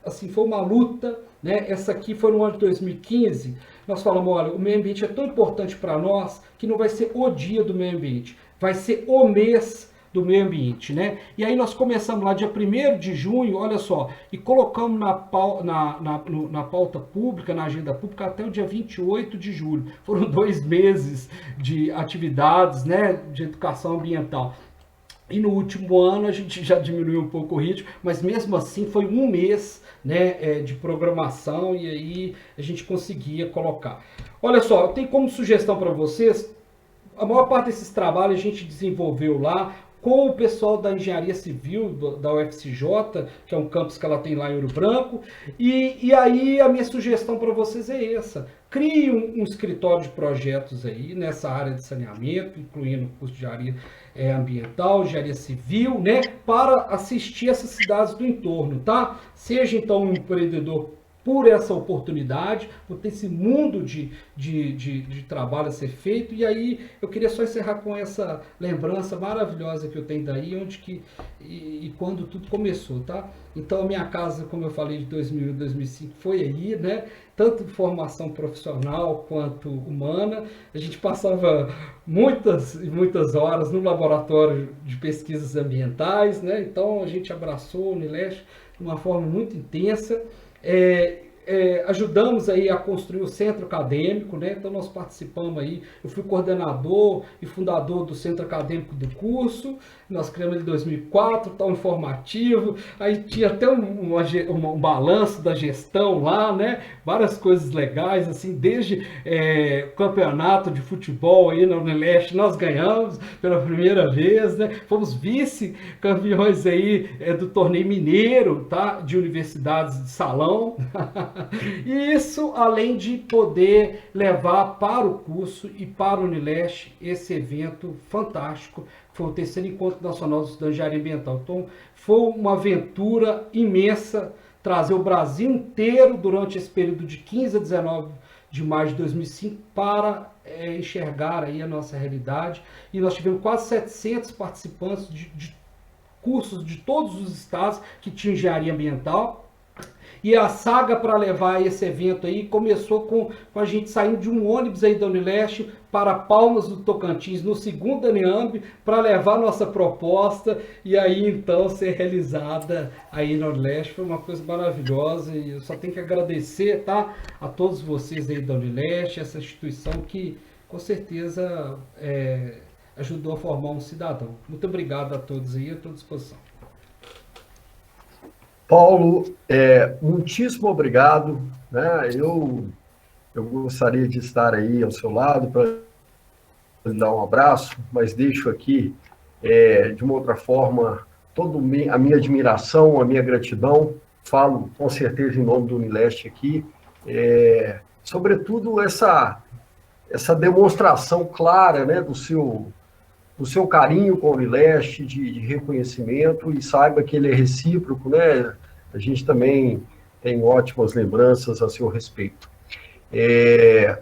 assim, foi uma luta, né? Essa aqui foi no ano de 2015, nós falamos: olha, o meio ambiente é tão importante para nós que não vai ser o dia do meio ambiente, vai ser o mês do meio ambiente, né? E aí nós começamos lá dia 1º de junho, olha só, e colocamos na pauta pública, na agenda pública, até o dia 28 de julho. Foram 2 meses de atividades, né, de educação ambiental. E no último ano a gente já diminuiu um pouco o ritmo, mas mesmo assim foi um mês, né, de programação e aí a gente conseguia colocar. Olha só, eu tenho como sugestão para vocês, a maior parte desses trabalhos a gente desenvolveu lá com o pessoal da Engenharia Civil da UFCJ, que é um campus que ela tem lá em Ouro Branco, e aí a minha sugestão para vocês é essa. Crie um escritório de projetos aí nessa área de saneamento, incluindo o curso de engenharia ambiental, engenharia civil, né, para assistir essas cidades do entorno, tá? Seja então um empreendedor por essa oportunidade, por ter esse mundo de trabalho a ser feito. E aí eu queria só encerrar com essa lembrança maravilhosa que eu tenho daí, onde que e quando tudo começou, tá? Então a minha casa, como eu falei, de 2000 e 2005 foi aí, né? Tanto formação profissional quanto humana. A gente passava muitas e muitas horas no laboratório de pesquisas ambientais, né? Então a gente abraçou o Unileste de uma forma muito intensa. Ajudamos aí a construir o centro acadêmico, né? Então nós participamos aí, eu fui coordenador e fundador do centro acadêmico do curso, nós criamos ele em 2004, tal informativo, aí tinha até um balanço da gestão lá, né? Várias coisas legais, assim, desde campeonato de futebol aí na Unileste, nós ganhamos pela primeira vez, né? Fomos vice-campeões aí do torneio mineiro, tá? De universidades de salão. E isso além de poder levar para o curso e para o Unileste esse evento fantástico, foi o terceiro encontro nacional dos estudantes de engenharia ambiental. Então foi uma aventura imensa trazer o Brasil inteiro durante esse período de 15 a 19 de maio de 2005 para enxergar aí a nossa realidade. E nós tivemos quase 700 participantes de cursos de todos os estados que tinham engenharia ambiental. E a saga para levar esse evento aí começou com a gente saindo de um ônibus aí da Unileste para Palmas do Tocantins, no segundo ANEAMB, para levar nossa proposta e aí então ser realizada aí na Unileste. Foi uma coisa maravilhosa e eu só tenho que agradecer, tá, a todos vocês aí da Unileste, essa instituição que com certeza ajudou a formar um cidadão. Muito obrigado a todos aí, à tua disposição. Paulo, muitíssimo obrigado, né? Eu gostaria de estar aí ao seu lado para lhe dar um abraço, mas deixo aqui, de uma outra forma, toda a minha admiração, a minha gratidão. Falo com certeza em nome do Unileste aqui, sobretudo essa demonstração clara, né, do seu carinho com o Unileste, de reconhecimento, e saiba que ele é recíproco, né? A gente também tem ótimas lembranças a seu respeito.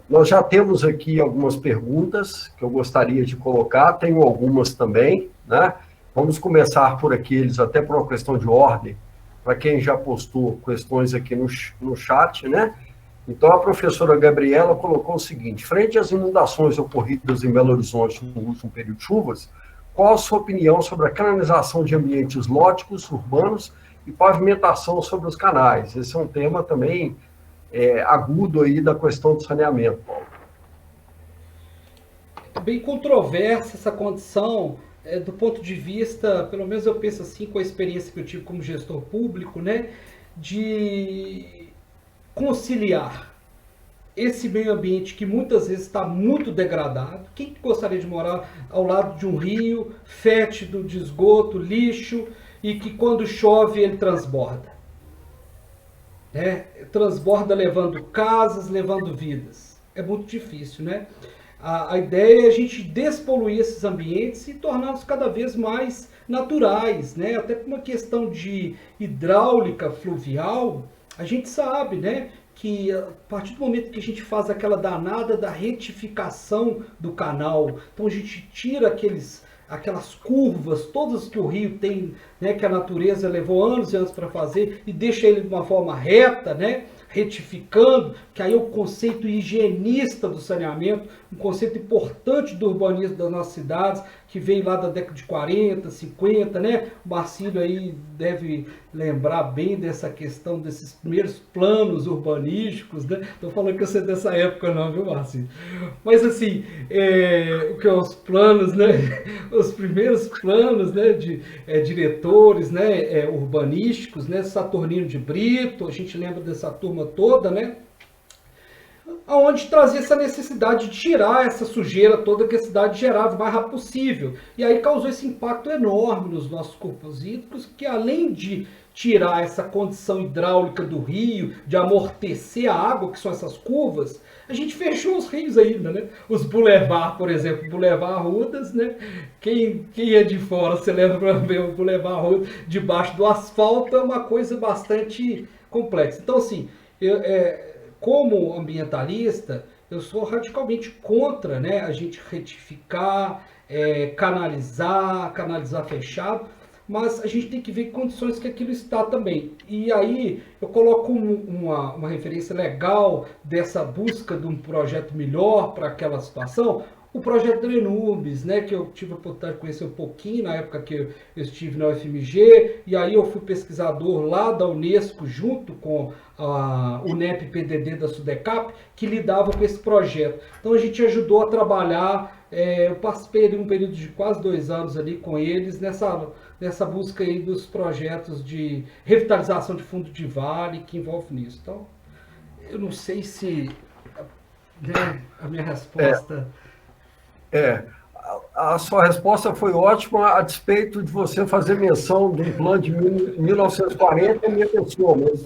Nós já temos aqui algumas perguntas que eu gostaria de colocar, tenho algumas também, né? Vamos começar por aqueles, até por uma questão de ordem, para quem já postou questões aqui no chat, né? Então, a professora Gabriela colocou o seguinte: frente às inundações ocorridas em Belo Horizonte no último período de chuvas, qual a sua opinião sobre a canalização de ambientes lóticos, urbanos e pavimentação sobre os canais? Esse é um tema também agudo aí da questão do saneamento, Paulo. É bem controversa essa condição, do ponto de vista, pelo menos eu penso assim, com a experiência que eu tive como gestor público, né, de conciliar esse meio ambiente que muitas vezes está muito degradado. Quem gostaria de morar ao lado de um rio fétido de esgoto, lixo, e que quando chove ele transborda? Transborda levando casas, levando vidas. É muito difícil, né? A ideia é a gente despoluir esses ambientes e torná-los cada vez mais naturais, né? Até por uma questão de hidráulica fluvial, a gente sabe, né, que a partir do momento que a gente faz aquela danada da retificação do canal, então a gente tira aquelas curvas todas que o rio tem, né, que a natureza levou anos e anos para fazer, e deixa ele de uma forma reta, né, retificando, que aí é o conceito higienista do saneamento, um conceito importante do urbanismo das nossas cidades, que vem lá da década de 40, 50, né? O Marcílio aí deve lembrar bem dessa questão desses primeiros planos urbanísticos, né? Estou falando que eu sei dessa época não, viu, Marcílio? Mas assim, o que é os planos, né? os primeiros planos, né, de diretores, né, urbanísticos, né, Saturnino de Brito, a gente lembra dessa turma toda, né, onde trazia essa necessidade de tirar essa sujeira toda que a cidade gerava o mais rápido possível. E aí causou esse impacto enorme nos nossos corpos hídricos, que além de tirar essa condição hidráulica do rio, de amortecer a água, que são essas curvas, a gente fechou os rios ainda, né? Os Boulevard, por exemplo, Boulevard Arrudas, né? Quem é de fora, você leva para ver o Boulevard Arrudas debaixo do asfalto, é uma coisa bastante complexa. Então, assim, como ambientalista, eu sou radicalmente contra, né, a gente retificar, canalizar fechado, mas a gente tem que ver que condições que aquilo está também. E aí eu coloco uma referência legal dessa busca de um projeto melhor para aquela situação, o projeto Drenubis, né, que eu tive a oportunidade de conhecer um pouquinho na época que eu estive na UFMG, e aí eu fui pesquisador lá da Unesco, junto com a UNEP-PDD da SUDECAP, que lidava com esse projeto. Então a gente ajudou a trabalhar, eu participei de um período de quase 2 anos ali com eles, nessa busca aí dos projetos de revitalização de fundo de vale que envolve nisso. Então, eu não sei se, né, a minha resposta... A sua resposta foi ótima, a despeito de você fazer menção de um plano de 1940 em minha pessoa, mas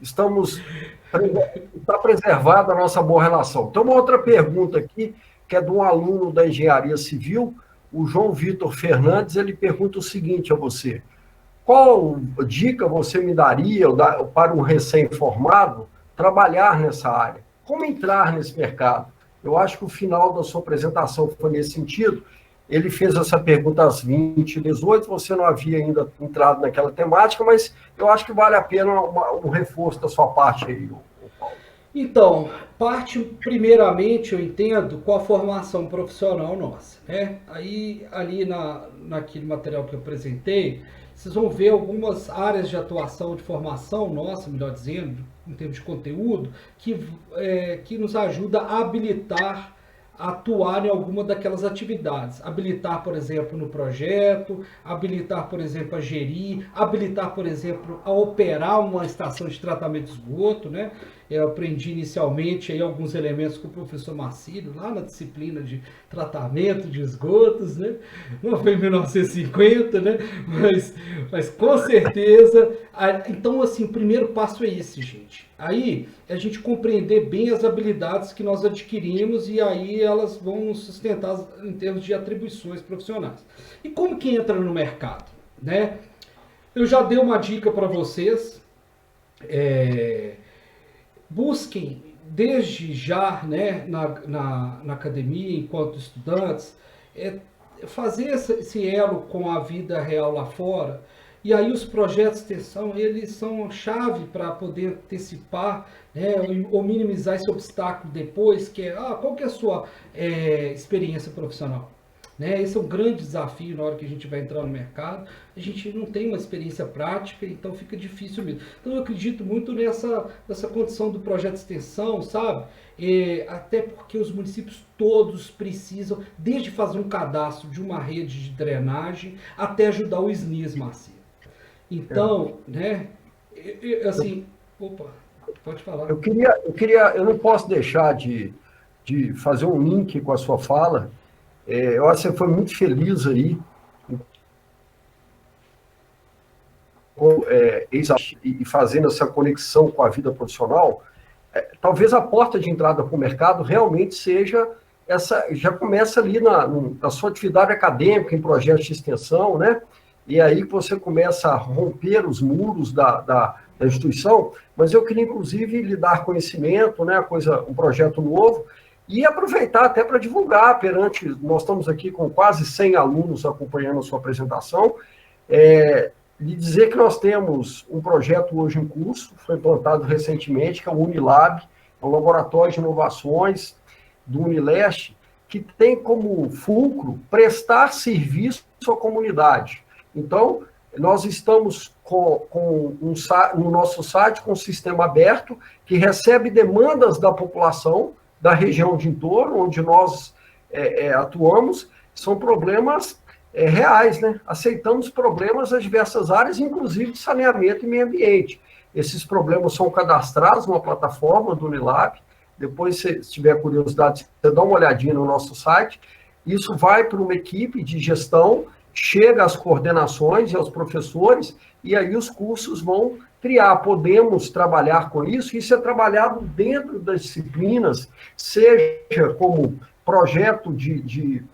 está preservada a nossa boa relação. Tem uma outra pergunta aqui, que é de um aluno da Engenharia Civil, o João Vitor Fernandes, ele pergunta o seguinte a você: qual dica você me daria para um recém-formado trabalhar nessa área? Como entrar nesse mercado? Eu acho que o final da sua apresentação foi nesse sentido. Ele fez essa pergunta às 20h18, você não havia ainda entrado naquela temática, mas eu acho que vale a pena um reforço da sua parte aí, Paulo. Então, parte primeiramente, eu entendo, com a formação profissional nossa, né? Aí, ali naquele material que eu apresentei, vocês vão ver algumas áreas de atuação, de formação nossa, melhor dizendo, em termos de conteúdo, que nos ajuda a habilitar a atuar em alguma daquelas atividades. Habilitar, por exemplo, no projeto, habilitar, por exemplo, a gerir, habilitar, por exemplo, a operar uma estação de tratamento de esgoto, né? Eu aprendi inicialmente aí alguns elementos com o professor Marcílio, lá na disciplina de tratamento de esgotos, né? Não foi em 1950, né? Mas com certeza. Então, assim, o primeiro passo é esse, gente. Aí, a gente compreender bem as habilidades que nós adquirimos e aí elas vão nos sustentar em termos de atribuições profissionais. E como que entra no mercado, né? Eu já dei uma dica para vocês. Busquem desde já, né, na academia, enquanto estudantes, fazer esse elo com a vida real lá fora. E aí os projetos de extensão, eles são a chave para poder antecipar, né, ou minimizar esse obstáculo depois, que qual que é a sua experiência profissional? Né? Esse é um grande desafio na hora que a gente vai entrar no mercado. A gente não tem uma experiência prática, então fica difícil mesmo. Então eu acredito muito nessa condição do projeto de extensão, sabe? Até porque os municípios todos precisam, desde fazer um cadastro de uma rede de drenagem, até ajudar o SNIS, Marcelo. Então, né? Assim, opa, pode falar. Eu não posso deixar de fazer um link com a sua fala. Eu acho que você foi muito feliz aí e fazendo essa conexão com a vida profissional. Talvez a porta de entrada para o mercado realmente seja essa, já começa ali na sua atividade acadêmica, em projetos de extensão, né? E aí que você começa a romper os muros da instituição, mas eu queria, inclusive, lhe dar conhecimento, né? Um projeto novo, e aproveitar até para divulgar nós estamos aqui com quase 100 alunos acompanhando a sua apresentação, lhe dizer que nós temos um projeto hoje em curso, foi implantado recentemente, que é o Unilab, é um laboratório de inovações do Unileste, que tem como fulcro prestar serviço à comunidade. Então, nós estamos no nosso site com um sistema aberto que recebe demandas da população, da região de entorno, onde nós atuamos. São problemas reais, né? Aceitamos problemas das diversas áreas, inclusive de saneamento e meio ambiente. Esses problemas são cadastrados numa plataforma do Unilab. Depois, se tiver curiosidade, você dá uma olhadinha no nosso site. Isso vai para uma equipe de gestão, chega às coordenações e aos professores, e aí os cursos vão criar. Podemos trabalhar com isso, isso é trabalhado dentro das disciplinas, seja como projeto de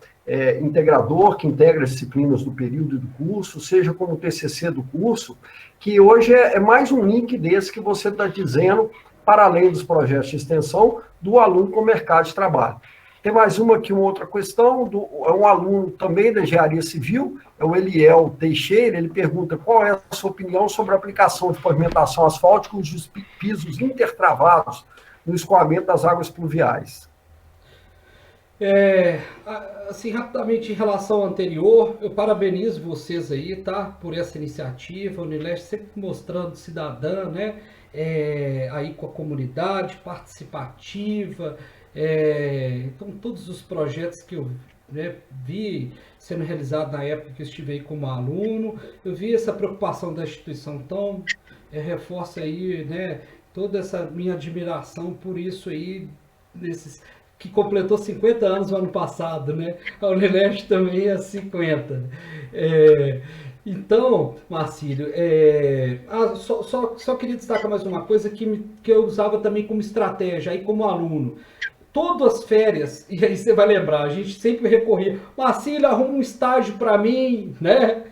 integrador, que integra as disciplinas do período do curso, seja como TCC do curso, que hoje é mais um link desse que você está dizendo, para além dos projetos de extensão, do aluno com o mercado de trabalho. Tem mais uma aqui, uma outra questão, é um aluno também da Engenharia Civil, é o Eliel Teixeira, ele pergunta qual é a sua opinião sobre a aplicação de pavimentação asfáltica dos pisos intertravados no escoamento das águas pluviais. Assim, rapidamente em relação ao anterior, eu parabenizo vocês aí, tá? Por essa iniciativa, a Unileste sempre mostrando cidadã, né? Aí com a comunidade participativa, então todos os projetos que eu, né, vi sendo realizados na época que eu estive aí como aluno, eu vi essa preocupação da instituição, então reforça aí, né, toda essa minha admiração por isso aí, desses que completou 50 anos no ano passado, né? A Unileste também é 50. Então, Marcílio, só queria destacar mais uma coisa que eu usava também como estratégia, aí como aluno. Todas as férias, e aí você vai lembrar, a gente sempre recorria, Marcílio, arruma um estágio para mim, né?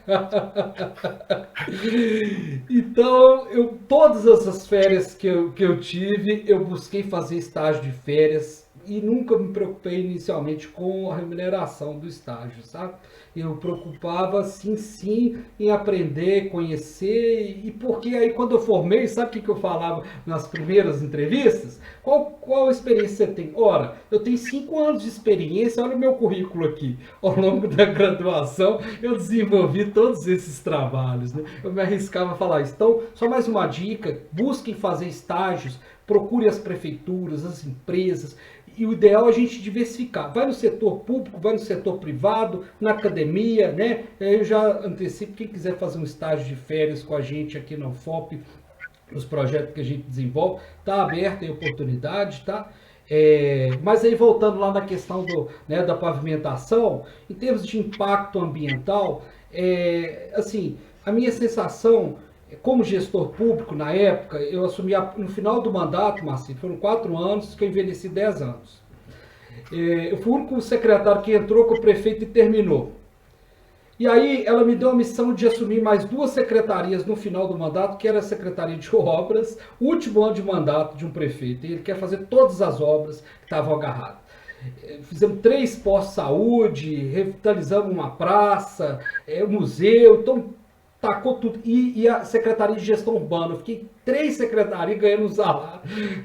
Então, todas essas férias que eu tive, eu busquei fazer estágio de férias, e nunca me preocupei inicialmente com a remuneração do estágio, sabe? Eu preocupava sim em aprender, conhecer, e porque aí quando eu formei, sabe o que eu falava nas primeiras entrevistas? Qual experiência você tem? Ora, eu tenho 5 anos de experiência, olha o meu currículo aqui. Ao longo da graduação, eu desenvolvi todos esses trabalhos, né? Eu me arriscava a falar isso. Então, só mais uma dica, busquem fazer estágios, procure as prefeituras, as empresas, e o ideal é a gente diversificar. Vai no setor público, vai no setor privado, na academia, né? Eu já antecipo, quem quiser fazer um estágio de férias com a gente aqui na UFOP, nos projetos que a gente desenvolve, está aberta a oportunidade, tá? Mas aí voltando lá na questão da pavimentação, em termos de impacto ambiental, assim, a minha sensação como gestor público, na época, eu assumi no final do mandato, Marcelo, foram 4 anos que eu envelheci 10 anos. Eu fui o único secretário que entrou com o prefeito e terminou. E aí ela me deu a missão de assumir mais 2 secretarias no final do mandato, que era a Secretaria de Obras, último ano de mandato de um prefeito. E ele quer fazer todas as obras que estavam agarradas. Fizemos 3 postos de saúde, revitalizamos uma praça, museu, então tacou tudo. E a Secretaria de Gestão Urbana, eu fiquei 3 secretarias ganhando um salário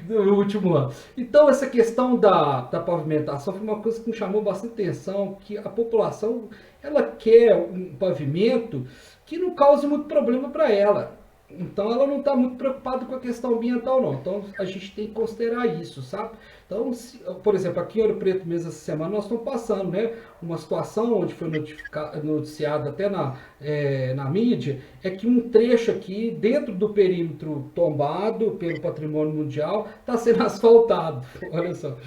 no último ano. Então essa questão da pavimentação foi uma coisa que me chamou bastante atenção, que a população ela quer um pavimento que não cause muito problema para ela. Então ela não está muito preocupada com a questão ambiental não. Então a gente tem que considerar isso, sabe? Então, por exemplo, aqui em Ouro Preto mesmo essa semana nós estamos passando, né, uma situação onde foi noticiado até na mídia, é que um trecho aqui dentro do perímetro tombado pelo Patrimônio Mundial está sendo asfaltado, olha só.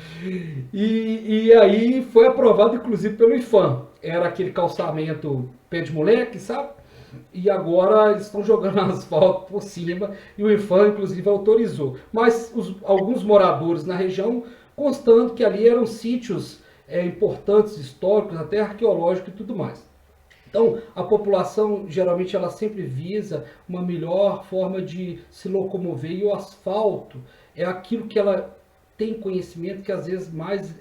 E aí foi aprovado inclusive pelo IPHAN, era aquele calçamento pé de moleque, sabe? E agora eles estão jogando asfalto por cima e o IPHAN, inclusive, autorizou. Mas alguns moradores na região constando que ali eram sítios importantes, históricos, até arqueológicos e tudo mais. Então, a população, geralmente, ela sempre visa uma melhor forma de se locomover e o asfalto é aquilo que ela tem conhecimento que às vezes mais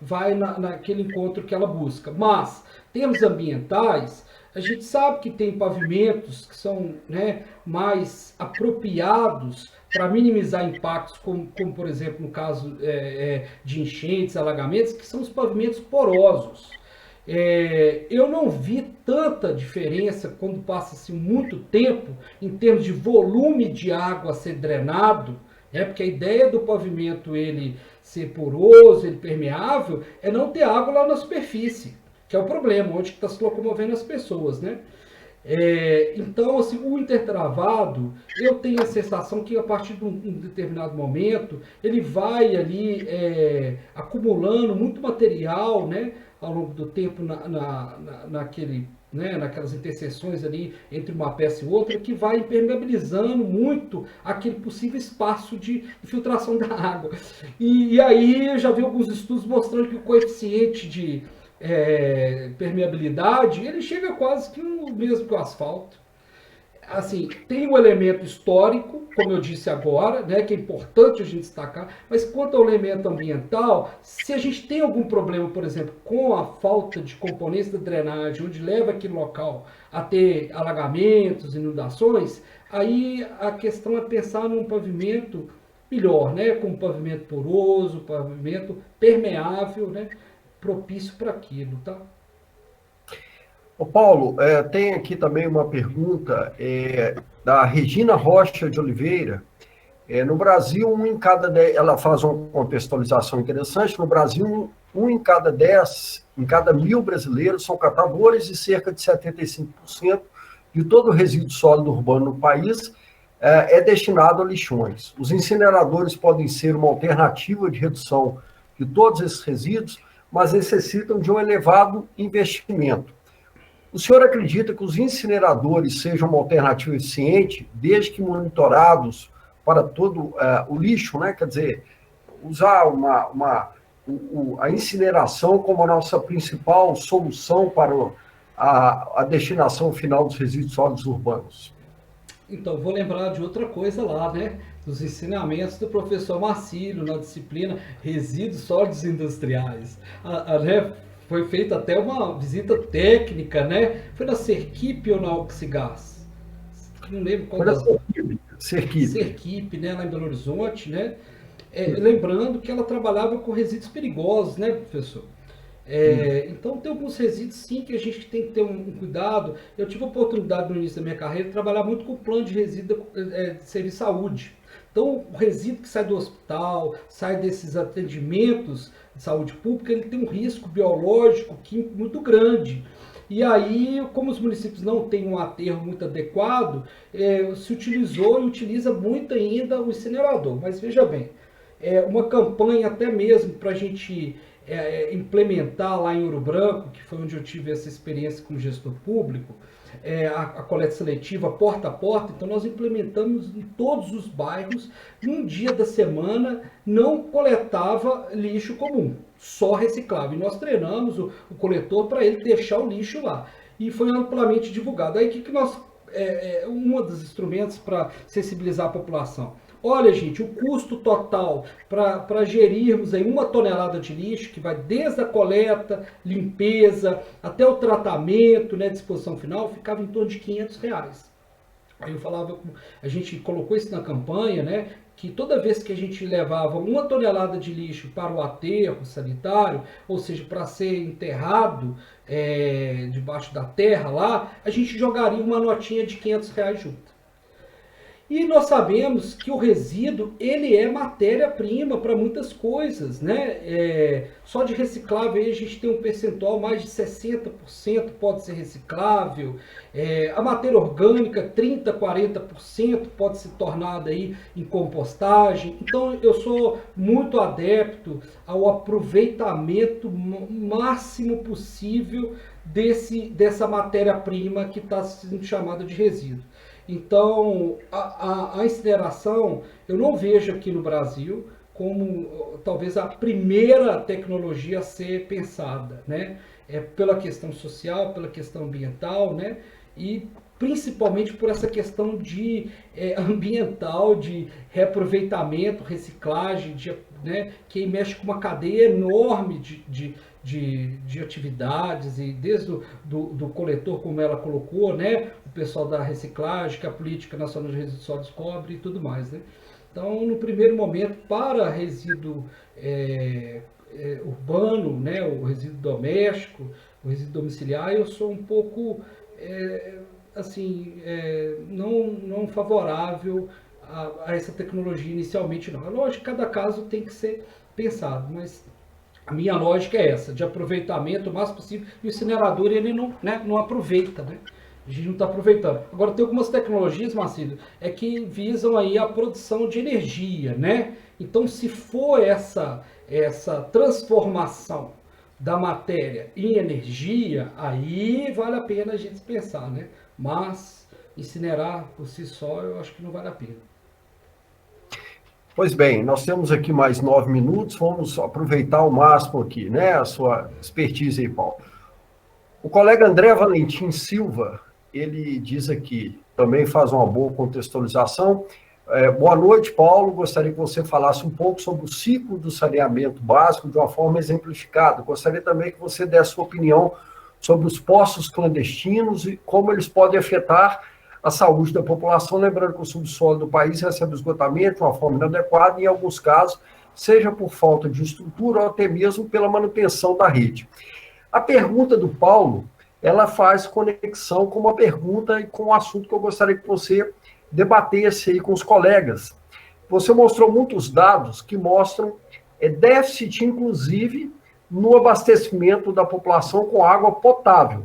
vai naquele encontro que ela busca. Mas, termos ambientais, a gente sabe que tem pavimentos que são, né, mais apropriados para minimizar impactos, como por exemplo no caso de enchentes, alagamentos, que são os pavimentos porosos. Eu não vi tanta diferença quando passa-se muito tempo em termos de volume de água a ser drenado, porque a ideia do pavimento ele ser poroso, ele permeável, é não ter água lá na superfície. que é o problema, onde está se locomovendo as pessoas, né? Então, assim, o intertravado, eu tenho a sensação que a partir de um determinado momento, ele vai ali acumulando muito material, né, ao longo do tempo naquelas interseções ali entre uma peça e outra, que vai impermeabilizando muito aquele possível espaço de filtração da água. E aí eu já vi alguns estudos mostrando que o coeficiente de permeabilidade, ele chega quase que o mesmo que o asfalto. Assim, tem um elemento histórico, como eu disse agora, né, que é importante a gente destacar, mas quanto ao elemento ambiental, se a gente tem algum problema, por exemplo, com a falta de componentes da drenagem, onde leva aquele local a ter alagamentos, inundações, aí a questão é pensar num pavimento melhor, né, com um pavimento poroso, pavimento permeável, né, propício para aquilo, tá? Ô Paulo, tem aqui também uma pergunta da Regina Rocha de Oliveira. No Brasil, ela faz uma contextualização interessante. No Brasil, um em cada 1.000 brasileiros são catadores e cerca de 75% de todo o resíduo sólido urbano no país é destinado a lixões. Os incineradores podem ser uma alternativa de redução de todos esses resíduos, mas necessitam de um elevado investimento. O senhor acredita que os incineradores sejam uma alternativa eficiente, desde que monitorados para todo o lixo, né? Quer dizer, usar a incineração como a nossa principal solução para a destinação final dos resíduos sólidos urbanos? Então, vou lembrar de outra coisa lá, né? Dos ensinamentos do professor Marcílio na disciplina Resíduos Sólidos Industriais. Né, foi feita até uma visita técnica, né? Foi na Serquip ou na Oxigás? Não lembro qual das... Serquip, né? Lá em Belo Horizonte, né? Lembrando que ela trabalhava com resíduos perigosos, né, professor? Então tem alguns resíduos sim que a gente tem que ter um cuidado. Eu tive a oportunidade no início da minha carreira de trabalhar muito com o plano de resíduo de serviço de saúde. Então o resíduo que sai do hospital, sai desses atendimentos de saúde pública, ele tem um risco biológico químico muito grande. E aí, como os municípios não têm um aterro muito adequado, se utilizou e utiliza muito ainda o incinerador. Mas veja bem, uma campanha até mesmo para a gente implementar lá em Ouro Branco, que foi onde eu tive essa experiência como gestor público, a coleta seletiva porta a porta. Então nós implementamos em todos os bairros, num dia da semana não coletava lixo comum, só reciclável. E nós treinamos o coletor para ele deixar o lixo lá. E foi amplamente divulgado. Aí o que nós... um dos instrumentos para sensibilizar a população. Olha, gente, o custo total para gerirmos aí 1 tonelada de lixo, que vai desde a coleta, limpeza, até o tratamento, né, disposição final, ficava em torno de R$ 500. Aí eu falava, a gente colocou isso na campanha, né, que toda vez que a gente levava 1 tonelada de lixo para o aterro sanitário, ou seja, para ser enterrado debaixo da terra lá, a gente jogaria uma notinha de R$ 500 junto. E nós sabemos que o resíduo, ele é matéria-prima para muitas coisas, né? Só de reciclável aí a gente tem um percentual, mais de 60% pode ser reciclável. A matéria orgânica, 30%, 40% pode ser tornada aí em compostagem. Então eu sou muito adepto ao aproveitamento máximo possível dessa matéria-prima que está sendo chamada de resíduo. Então, a incineração, eu não vejo aqui no Brasil como talvez a primeira tecnologia a ser pensada, né? Pela questão social, pela questão ambiental, né? E principalmente por essa questão ambiental, de reaproveitamento, reciclagem, né? Que mexe com uma cadeia enorme de atividades, e desde do coletor, como ela colocou, né, o pessoal da reciclagem, que a Política Nacional de Resíduos Sólidos cobre e tudo mais, né. Então, no primeiro momento, para resíduo urbano, né, o resíduo doméstico, o resíduo domiciliar, eu sou um pouco, não favorável a essa tecnologia inicialmente, não. É lógico que cada caso tem que ser pensado, mas A minha lógica é essa, de aproveitamento o máximo possível, e o incinerador ele não, né, não aproveita, né? A gente não está aproveitando. Agora, tem algumas tecnologias, Marcílio, que visam aí a produção de energia, né? Então, se for essa transformação da matéria em energia, aí vale a pena a gente pensar, né? Mas incinerar por si só, eu acho que não vale a pena. Pois bem, nós temos aqui mais 9 minutos, vamos aproveitar ao máximo aqui, né, a sua expertise aí, Paulo. O colega André Valentim Silva, ele diz aqui, também faz uma boa contextualização. Boa noite, Paulo. Gostaria que você falasse um pouco sobre o ciclo do saneamento básico de uma forma exemplificada. Gostaria também que você desse sua opinião sobre os poços clandestinos e como eles podem afetar a saúde da população, lembrando que o subsolo do país recebe esgotamento de uma forma inadequada e, em alguns casos, seja por falta de estrutura ou até mesmo pela manutenção da rede. A pergunta do Paulo, ela faz conexão com uma pergunta e com um assunto que eu gostaria que você debatesse aí com os colegas. Você mostrou muitos dados que mostram déficit, inclusive, no abastecimento da população com água potável.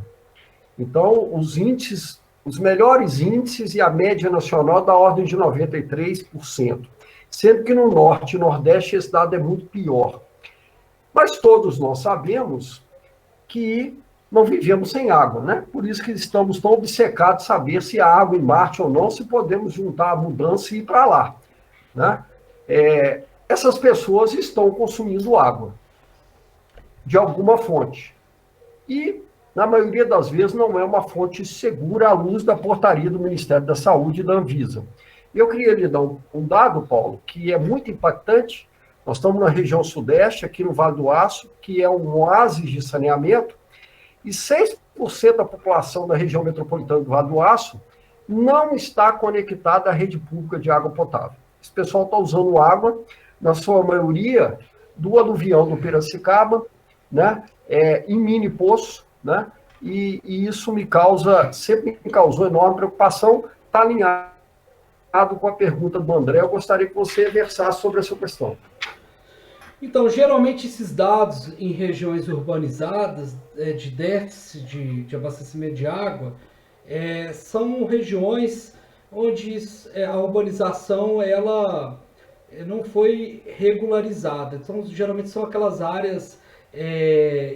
Então, os melhores índices e a média nacional da ordem de 93%, sendo que no Norte e Nordeste esse dado é muito pior. Mas todos nós sabemos que não vivemos sem água, né? Por isso que estamos tão obcecados de saber se há água em Marte ou não, se podemos juntar a mudança e ir para lá, né? Essas pessoas estão consumindo água de alguma fonte. E, na maioria das vezes, não é uma fonte segura à luz da portaria do Ministério da Saúde e da Anvisa. Eu queria lhe dar um dado, Paulo, que é muito impactante. Nós estamos na região sudeste, aqui no Vale do Aço, que é um oásis de saneamento, e 6% da população da região metropolitana do Vale do Aço não está conectada à rede pública de água potável. Esse pessoal está usando água, na sua maioria, do aluvião do Piracicaba, né, em mini poços, né, e isso sempre me causou enorme preocupação. Está alinhado com a pergunta do André, eu gostaria que você versasse sobre essa questão. Então, geralmente esses dados em regiões urbanizadas de déficit de abastecimento de água são regiões onde a urbanização ela não foi regularizada. Então, geralmente são aquelas áreas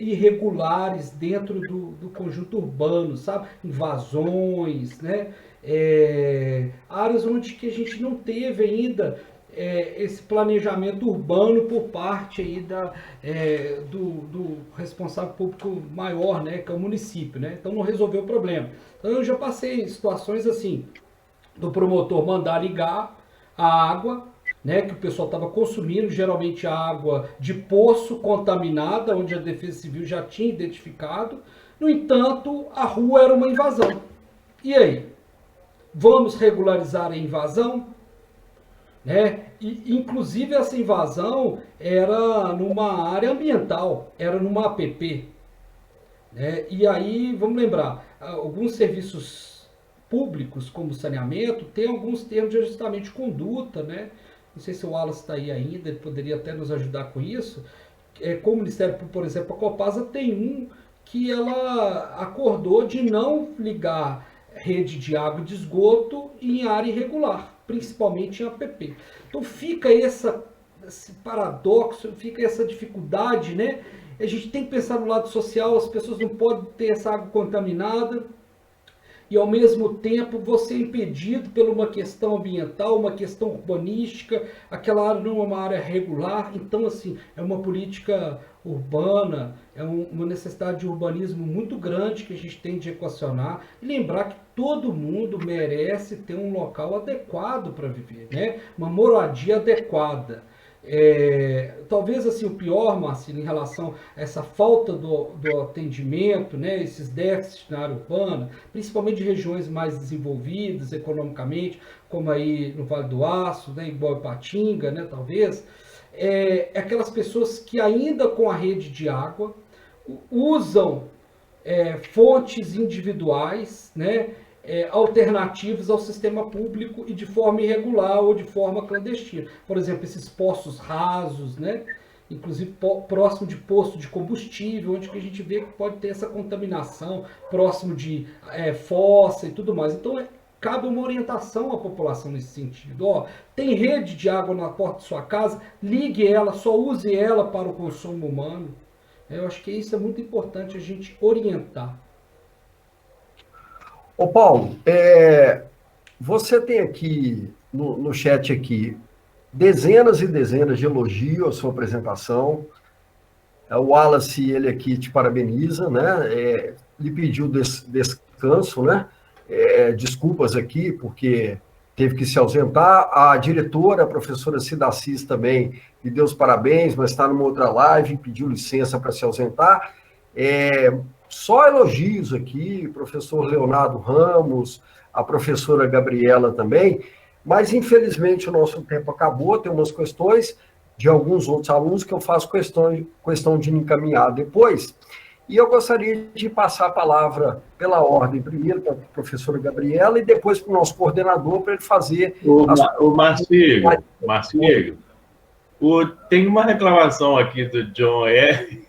irregulares dentro do conjunto urbano, sabe? Invasões, né? Áreas onde que a gente não teve ainda esse planejamento urbano por parte aí do responsável público maior, né, que é o município, né? Então não resolveu o problema. Então eu já passei em situações assim, do promotor mandar ligar a água, né, que o pessoal estava consumindo, geralmente água de poço contaminada, onde a Defesa Civil já tinha identificado. No entanto, a rua era uma invasão. E aí? Vamos regularizar a invasão? Né? E, inclusive, essa invasão era numa área ambiental, era numa APP. Né? E aí, vamos lembrar, alguns serviços públicos, como saneamento, tem alguns termos de ajustamento de conduta, né? Não sei se o Wallace está aí ainda, ele poderia até nos ajudar com isso. Com o Ministério, por exemplo, a Copasa tem um que ela acordou de não ligar rede de água e de esgoto em área irregular, principalmente em APP. Então fica esse paradoxo, fica essa dificuldade, né? A gente tem que pensar no lado social, as pessoas não podem ter essa água contaminada, e ao mesmo tempo você é impedido por uma questão ambiental, uma questão urbanística, aquela área não é uma área regular. Então, assim, é uma política urbana, é uma necessidade de urbanismo muito grande que a gente tem de equacionar, e lembrar que todo mundo merece ter um local adequado para viver, né? Uma moradia adequada. Talvez assim o pior, Marcelo, em relação a essa falta do atendimento, né, esses déficits na área urbana, principalmente de regiões mais desenvolvidas economicamente, como aí no Vale do Aço, né, em Boipatinga, né, talvez, aquelas pessoas que ainda com a rede de água usam fontes individuais, né, alternativos ao sistema público e de forma irregular ou de forma clandestina. Por exemplo, esses poços rasos, né? inclusive próximo de posto de combustível, onde que a gente vê que pode ter essa contaminação, próximo de fossa e tudo mais. Então, cabe uma orientação à população nesse sentido. Ó, tem rede de água na porta de sua casa, ligue ela, só use ela para o consumo humano. Eu acho que isso é muito importante a gente orientar. Ô Paulo, você tem aqui no chat aqui dezenas e dezenas de elogios à sua apresentação. O Wallace, ele aqui te parabeniza, né? Lhe pediu descanso, né? Desculpas aqui, porque teve que se ausentar. A diretora, a professora Cida Assis, também lhe deu os parabéns, mas está numa outra live, pediu licença para se ausentar. Só elogios aqui, professor Leonardo Ramos, a professora Gabriela também, mas infelizmente o nosso tempo acabou, tem umas questões de alguns outros alunos que eu faço questão de encaminhar depois, e eu gostaria de passar a palavra pela ordem, primeiro para a professora Gabriela e depois para o nosso coordenador, para ele fazer... O Marcílio, tem uma reclamação aqui do John R.,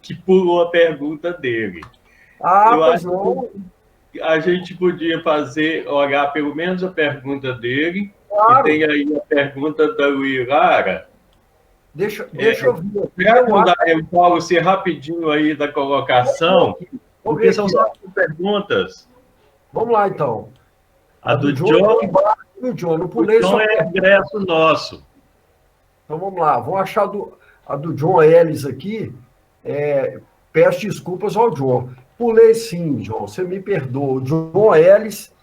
que pulou a pergunta dele. Eu acho que a gente podia olhar pelo menos a pergunta dele, claro. E tem aí a pergunta da Luilara. Deixa eu ver. Para mudar o Paulo ser rapidinho aí da colocação, porque são só perguntas. Vamos lá, então. A do John. John, não pulei só é ingresso nosso. Então vamos lá, vamos achar a do John Ellis aqui. Peço desculpas ao John. Pulei sim, John, você me perdoa. O John Ellis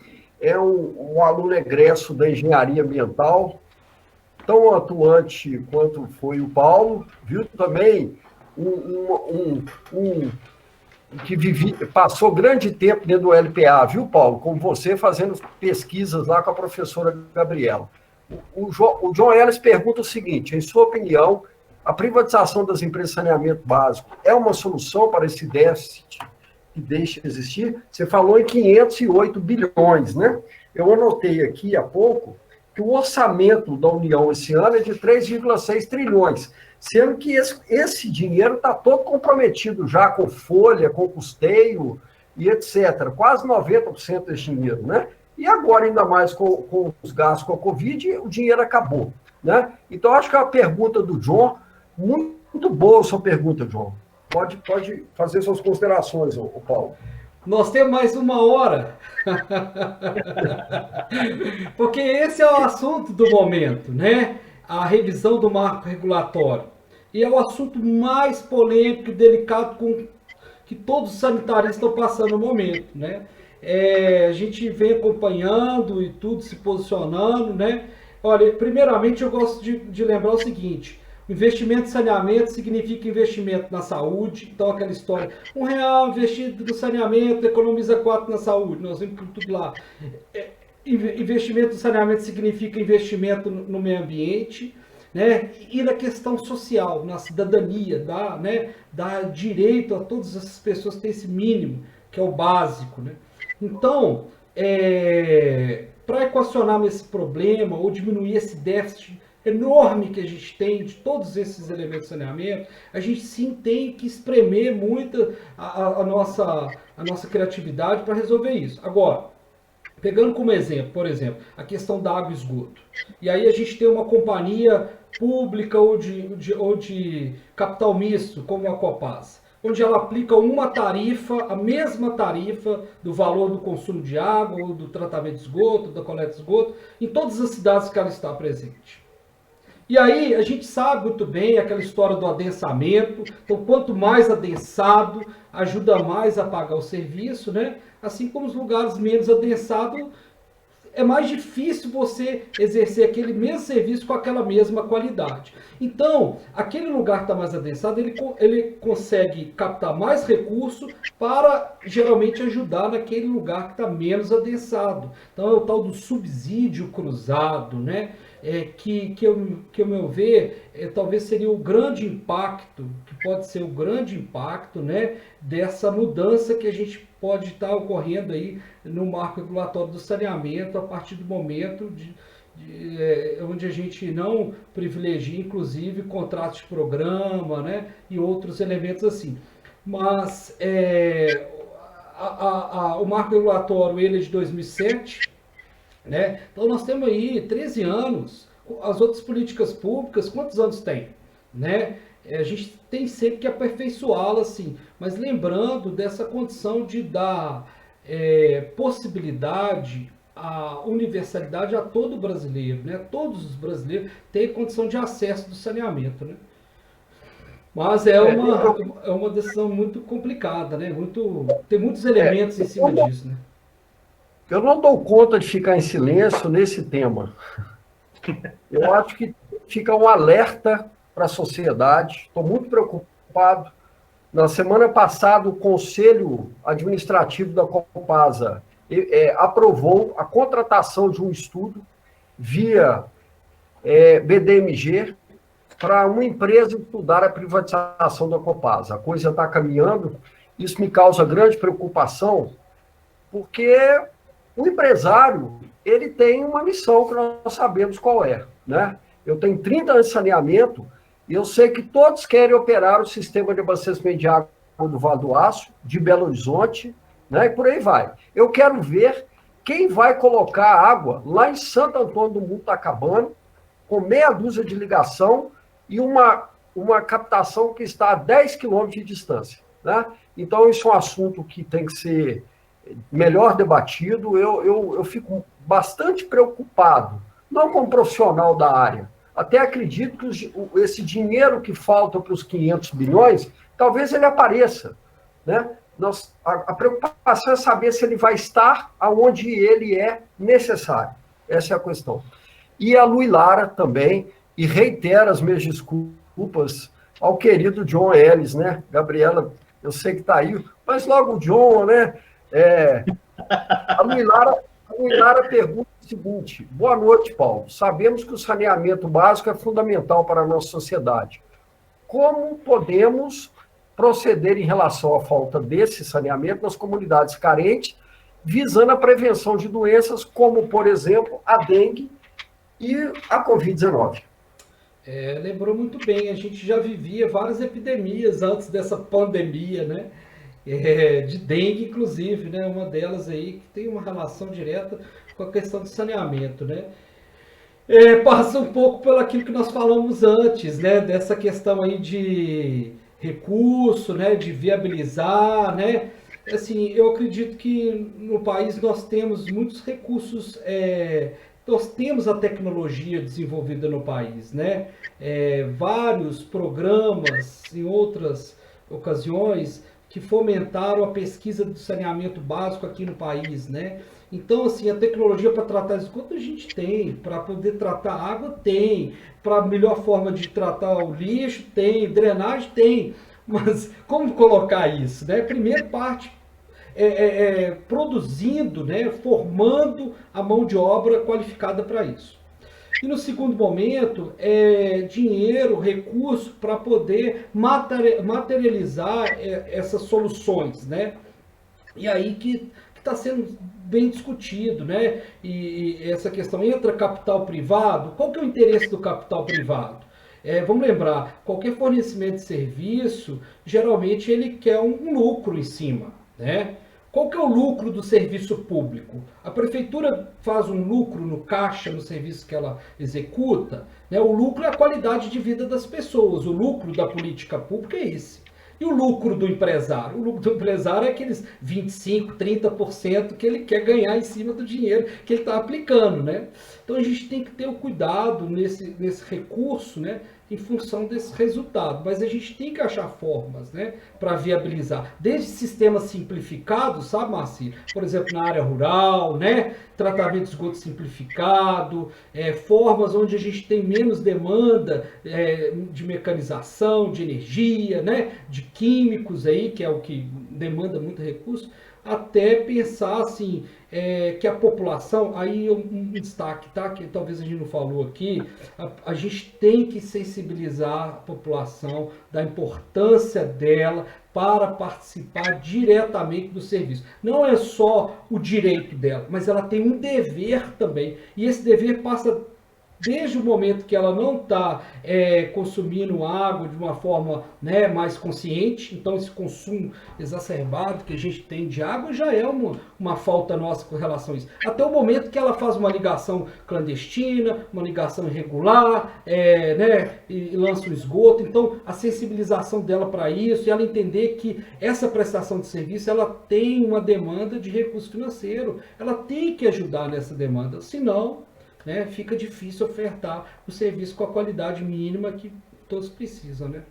é um aluno egresso da engenharia ambiental, tão atuante quanto foi o Paulo, viu? Também que passou grande tempo dentro do LPA, viu, Paulo? Como você, fazendo pesquisas lá com a professora Gabriela. O John Ellis pergunta o seguinte: em sua opinião, a privatização das empresas de saneamento básico é uma solução para esse déficit que deixa de existir? Você falou em 508 bilhões, né? Eu anotei aqui há pouco que o orçamento da União esse ano é de 3,6 trilhões, sendo que esse dinheiro está todo comprometido já com folha, com custeio e etc. Quase 90% desse dinheiro, né? E agora, ainda mais com os gastos com a Covid, o dinheiro acabou, né? Então, acho que é uma pergunta do John, muito boa a sua pergunta, John. Pode fazer suas considerações, Paulo. Nós temos mais 1 hora. Porque esse é o assunto do momento, né? A revisão do marco regulatório. E é o assunto mais polêmico e delicado que todos os sanitaristas estão passando no momento, né? A gente vem acompanhando e tudo se posicionando, né? Olha, primeiramente eu gosto de lembrar o seguinte: investimento em saneamento significa investimento na saúde. Então, aquela história, R$1 investido no saneamento economiza 4 na saúde. Nós vimos tudo lá. Investimento em saneamento significa investimento no meio ambiente, né? E na questão social, na cidadania, dá direito a todas essas pessoas ter esse mínimo, que é o básico, né? Então, para equacionar esse problema ou diminuir esse déficit enorme que a gente tem de todos esses elementos de saneamento, a gente sim tem que espremer muito a nossa criatividade para resolver isso. Agora, pegando como exemplo, por exemplo, a questão da água e esgoto. E aí a gente tem uma companhia pública ou de capital misto, como a Copasa, onde ela aplica uma tarifa, a mesma tarifa do valor do consumo de água, ou do tratamento de esgoto, da coleta de esgoto, em todas as cidades que ela está presente. E aí a gente sabe muito bem aquela história do adensamento. Então, quanto mais adensado, ajuda mais a pagar o serviço, né? Assim como os lugares menos adensados, é mais difícil você exercer aquele mesmo serviço com aquela mesma qualidade. Então, aquele lugar que está mais adensado, ele consegue captar mais recursos para, geralmente, ajudar naquele lugar que está menos adensado. Então, é o tal do subsídio cruzado, né? Que ao meu ver, talvez seria o grande impacto, que pode ser o grande impacto, né, dessa mudança que a gente pode estar ocorrendo aí no marco regulatório do saneamento a partir do momento onde a gente não privilegia, inclusive, contratos de programa, né, e outros elementos assim. Mas o marco regulatório ele é de 2007, né? Então nós temos aí 13 anos. As outras políticas públicas, quantos anos tem? Né? A gente tem sempre que aperfeiçoá-la, assim, mas lembrando dessa condição de dar possibilidade, a universalidade a todo brasileiro, né? Todos os brasileiros têm condição de acesso do saneamento, né? Mas é uma decisão muito complicada, né? Tem muitos elementos em cima disso, né? Eu não dou conta de ficar em silêncio nesse tema. Eu acho que fica um alerta para a sociedade. Estou muito preocupado. Na semana passada, o Conselho Administrativo da Copasa aprovou a contratação de um estudo via BDMG para uma empresa estudar a privatização da Copasa. A coisa está caminhando. Isso me causa grande preocupação, porque o empresário, ele tem uma missão que nós sabemos qual é, né? Eu tenho 30 anos de saneamento e eu sei que todos querem operar o sistema de abastecimento de água do Vale do Aço, de Belo Horizonte, né? E por aí vai. Eu quero ver quem vai colocar água lá em Santo Antônio do Muntacabano, com meia dúzia de ligação e uma captação que está a 10 quilômetros de distância, né? Então, isso é um assunto que tem que ser melhor debatido. Eu fico bastante preocupado, não como profissional da área. Até acredito que esse dinheiro que falta para os 500 bilhões, talvez ele apareça, né? A preocupação é saber se ele vai estar aonde ele é necessário. Essa é a questão. E a Luí Lara também, e reitero as minhas desculpas ao querido John Ellis, né? Gabriela, eu sei que está aí, mas logo o John, né? A Luí Lara pergunta o seguinte: boa noite, Paulo. Sabemos que o saneamento básico é fundamental para a nossa sociedade. Como podemos proceder em relação à falta desse saneamento nas comunidades carentes, visando a prevenção de doenças como, por exemplo, a dengue e a Covid-19? Lembrou muito bem, a gente já vivia várias epidemias antes dessa pandemia, né? De dengue, inclusive, né? Uma delas aí que tem uma relação direta com a questão do saneamento, né? Passa um pouco pelo aquilo que nós falamos antes, né? Dessa questão aí de recurso, né? De viabilizar, né? Assim, eu acredito que no país nós temos muitos recursos, nós temos a tecnologia desenvolvida no país, né? Vários programas em outras ocasiões que fomentaram a pesquisa do saneamento básico aqui no país, né? Então, assim, a tecnologia para tratar esgoto a gente tem, para poder tratar água tem, para melhor forma de tratar o lixo tem, drenagem tem, mas como colocar isso, né? Primeira parte produzindo, né? Formando a mão de obra qualificada para isso. E no segundo momento, dinheiro, recurso para poder materializar essas soluções, né? E aí que está sendo bem discutido, né? E essa questão, entra capital privado, qual que é o interesse do capital privado? Vamos lembrar, qualquer fornecimento de serviço, geralmente ele quer um lucro em cima, né? Qual que é o lucro do serviço público? A prefeitura faz um lucro no caixa, no serviço que ela executa, né? O lucro é a qualidade de vida das pessoas, o lucro da política pública é esse. E o lucro do empresário? O lucro do empresário é aqueles 25%, 30% que ele quer ganhar em cima do dinheiro que ele está aplicando, né? Então a gente tem que ter o cuidado nesse recurso, né? Em função desse resultado, mas a gente tem que achar formas, né, para viabilizar, desde sistemas simplificados, sabe, Marcelo? Por exemplo, na área rural, né, tratamento de esgoto simplificado, formas onde a gente tem menos demanda de mecanização, de energia, né, de químicos aí, que é o que demanda muito recurso, até pensar assim, que a população, aí um destaque, tá? Que talvez a gente não falou aqui, a gente tem que sensibilizar a população da importância dela para participar diretamente do serviço. Não é só o direito dela, mas ela tem um dever também. E esse dever passa desde o momento que ela não está consumindo água de uma forma, né, mais consciente. Então esse consumo exacerbado que a gente tem de água já é uma falta nossa com relação a isso. Até o momento que ela faz uma ligação clandestina, uma ligação irregular, né, e lança o esgoto. Então a sensibilização dela para isso, e ela entender que essa prestação de serviço ela tem uma demanda de recurso financeiro, ela tem que ajudar nessa demanda, senão, né, fica difícil ofertar o serviço com a qualidade mínima que todos precisam, né?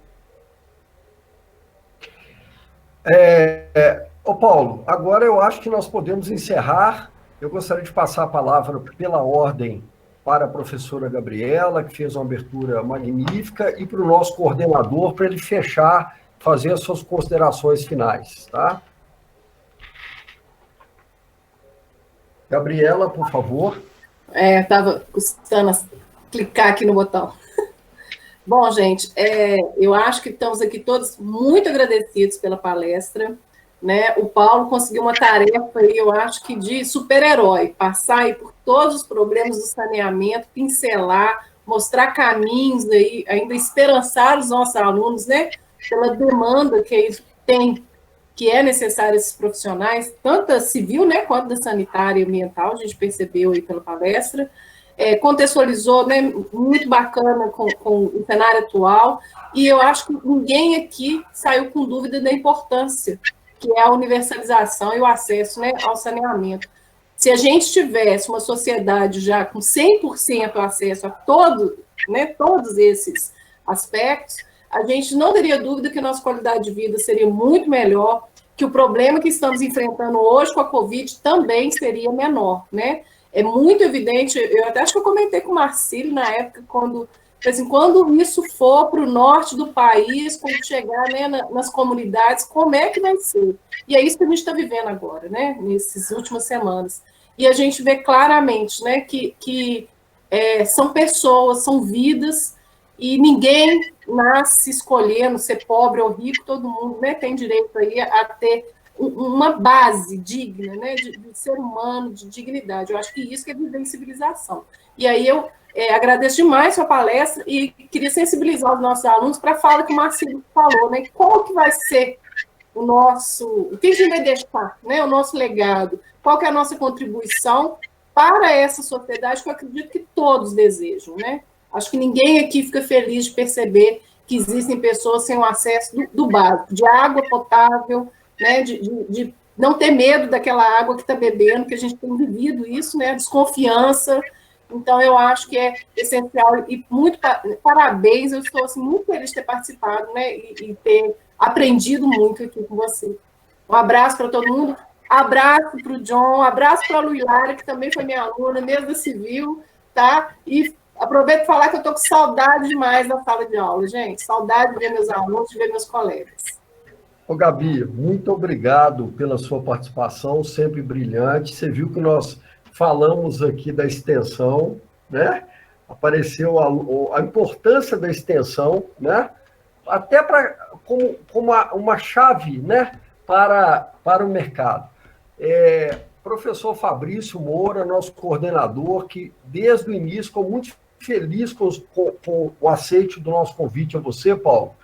Ô Paulo, agora eu acho que nós podemos encerrar. Eu gostaria de passar a palavra pela ordem para a professora Gabriela, que fez uma abertura magnífica, e para o nosso coordenador, para ele fechar, fazer as suas considerações finais, tá? Gabriela, por favor. Estava custando clicar aqui no botão. Bom, gente, eu acho que estamos aqui todos muito agradecidos pela palestra, né? O Paulo conseguiu uma tarefa aí, eu acho que de super-herói, passar aí por todos os problemas do saneamento, pincelar, mostrar caminhos aí, ainda esperançar os nossos alunos, né? Pela demanda que eles têm, que é necessário esses profissionais, tanto da civil, né, quanto da sanitária e ambiental, a gente percebeu aí pela palestra, contextualizou, né, muito bacana com o cenário atual, e eu acho que ninguém aqui saiu com dúvida da importância, que é a universalização e o acesso, né, ao saneamento. Se a gente tivesse uma sociedade já com 100% acesso a todos esses aspectos, a gente não teria dúvida que a nossa qualidade de vida seria muito melhor, que o problema que estamos enfrentando hoje com a Covid também seria menor, né? É muito evidente, eu até acho que eu comentei com o Marcílio na época, quando isso for para o norte do país, quando chegar, né, nas comunidades, como é que vai ser? E é isso que a gente está vivendo agora, né, nessas últimas semanas. E a gente vê claramente, né, que são pessoas, são vidas, e ninguém nasce escolhendo ser pobre ou rico, todo mundo, né, tem direito aí a ter uma base digna, né, de ser humano, de dignidade. Eu acho que isso que é viver em civilização. E aí eu agradeço demais a sua palestra e queria sensibilizar os nossos alunos para a fala que o Marcílio falou, né, qual que vai ser o que a gente vai deixar, né, o nosso legado, qual que é a nossa contribuição para essa sociedade que eu acredito que todos desejam, né? Acho que ninguém aqui fica feliz de perceber que existem pessoas sem o acesso do básico, de água potável, né, de não ter medo daquela água que está bebendo, que a gente tem vivido isso, né, desconfiança. Então, eu acho que é essencial e muito parabéns, eu estou assim, muito feliz de ter participado, né, e ter aprendido muito aqui com você. Um abraço para todo mundo, abraço para o John, abraço para a Luilara, que também foi minha aluna, mesmo da Civil, tá? E aproveito para falar que eu estou com saudade demais da sala de aula, gente. Saudade de ver meus alunos, de ver meus colegas. Ô, Gabi, muito obrigado pela sua participação, sempre brilhante. Você viu que nós falamos aqui da extensão, né? Apareceu a importância da extensão, né? Até como uma chave, né? Para o mercado. Professor Fabrício Moura, nosso coordenador, que desde o início ficou muito feliz com o aceite do nosso convite a você, Paulo,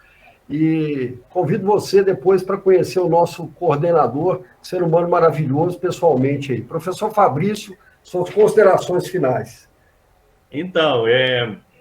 e convido você depois para conhecer o nosso coordenador, ser humano maravilhoso, pessoalmente aí. Professor Fabrício, suas considerações finais. Então,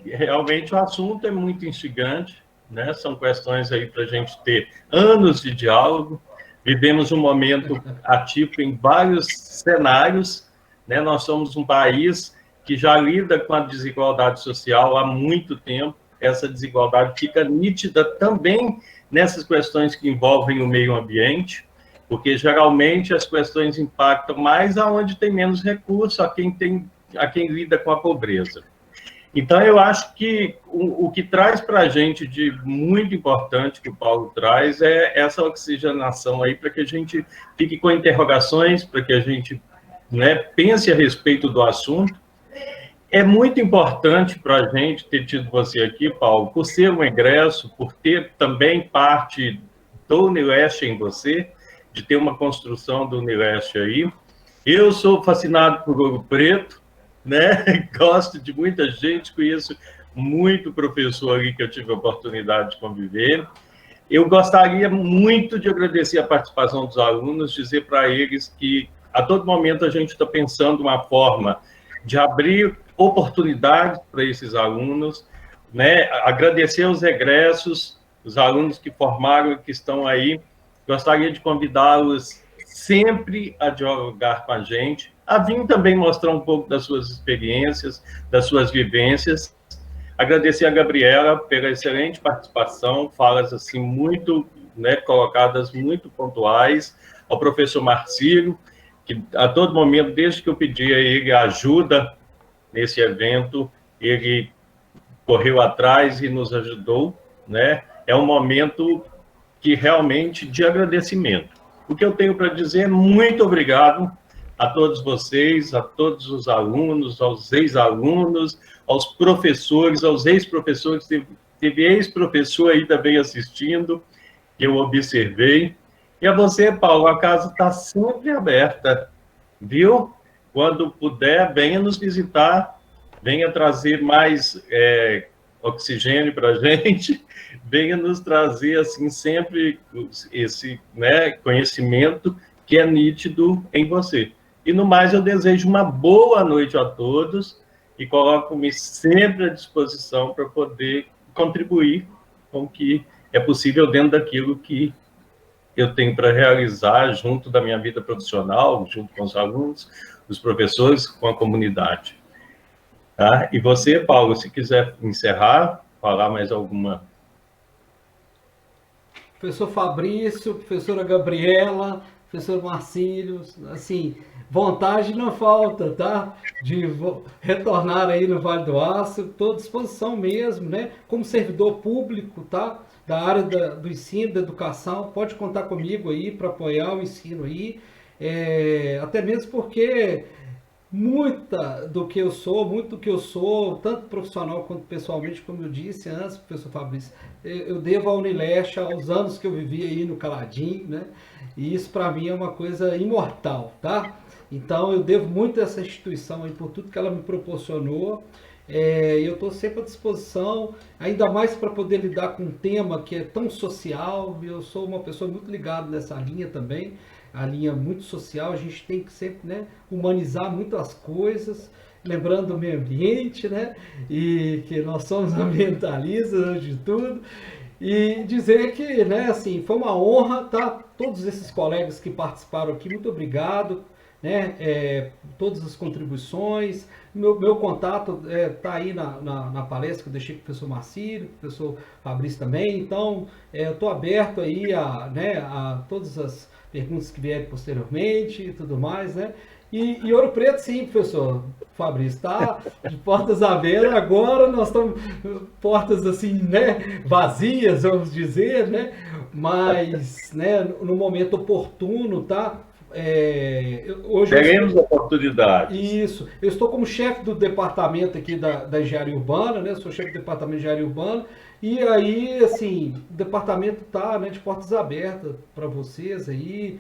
realmente o assunto é muito instigante, né? São questões aí para a gente ter anos de diálogo. Vivemos um momento atípico em vários cenários, né? Nós somos um país que já lida com a desigualdade social há muito tempo. Essa desigualdade fica nítida também nessas questões que envolvem o meio ambiente, porque geralmente as questões impactam mais aonde tem menos recurso, a quem lida com a pobreza. Então, eu acho que o que traz para a gente de muito importante que o Paulo traz é essa oxigenação aí, para que a gente fique com interrogações, para que a gente né, pense a respeito do assunto. É muito importante para a gente ter tido você aqui, Paulo, por ser um egresso, por ter também parte do Unileste em você, de ter uma construção do Unileste aí. Eu sou fascinado por Ouro Preto, né? Gosto de muita gente, conheço muito professor ali que eu tive a oportunidade de conviver. Eu gostaria muito de agradecer a participação dos alunos, dizer para eles que a todo momento a gente está pensando uma forma de abrir oportunidades para esses alunos, né? Agradecer aos egressos, os alunos que formaram e que estão aí. Gostaria de convidá-los sempre a dialogar com a gente, a vir também mostrar um pouco das suas experiências, das suas vivências. Agradecer a Gabriela pela excelente participação, falas assim muito, né, colocadas muito pontuais, ao professor Marcílio, que a todo momento, desde que eu pedi a ele ajuda nesse evento, ele correu atrás e nos ajudou, né? É um momento que realmente de agradecimento. O que eu tenho para dizer, muito obrigado a todos vocês, a todos os alunos, aos ex-alunos, aos professores, aos ex-professores, teve ex-professor aí também assistindo, que eu observei. E a você, Paulo, a casa está sempre aberta, viu? Quando puder, venha nos visitar, venha trazer mais oxigênio para a gente, venha nos trazer, assim, sempre esse, né, conhecimento que é nítido em você. E, no mais, eu desejo uma boa noite a todos e coloco-me sempre à disposição para poder contribuir com o que é possível dentro daquilo que eu tenho para realizar junto da minha vida profissional, junto com os alunos, os professores, com a comunidade. Tá? E você, Paulo, se quiser encerrar, falar mais alguma... Professor Fabrício, professora Gabriela, professor Marcílio, assim, vontade não falta, tá? De retornar aí no Vale do Aço, estou à disposição mesmo, né? Como servidor público, tá? Da área do ensino, da educação, pode contar comigo aí para apoiar o ensino aí, até mesmo porque muito do que eu sou, tanto profissional quanto pessoalmente, como eu disse antes, professor Fabrício, eu devo à Unileste, aos anos que eu vivi aí no Caladinho, né? E isso para mim é uma coisa imortal, tá? Então eu devo muito a essa instituição aí por tudo que ela me proporcionou. Eu estou sempre à disposição, ainda mais para poder lidar com um tema que é tão social. Eu sou uma pessoa muito ligada nessa linha também, a linha muito social. A gente tem que sempre, né, humanizar muito as coisas, lembrando o meio ambiente, né, e que nós somos ambientalistas antes de tudo. E dizer que, né, assim, foi uma honra, tá? Todos esses colegas que participaram aqui, muito obrigado, né? Todas as contribuições. Meu contato está aí na palestra que eu deixei com o professor Marcílio, o professor Fabrício também. Então, eu estou aberto aí a todas as perguntas que vierem posteriormente e tudo mais, né? E Ouro Preto, sim, professor Fabrício, está de portas abertas. Agora nós estamos portas assim, né, vazias, vamos dizer, né? Mas, né, no momento oportuno, tá? Hoje teremos oportunidades. Isso. Eu estou como chefe do departamento aqui da engenharia urbana, né? Sou chefe do departamento de engenharia urbana. E aí, assim, o departamento está, né, de portas abertas para vocês aí.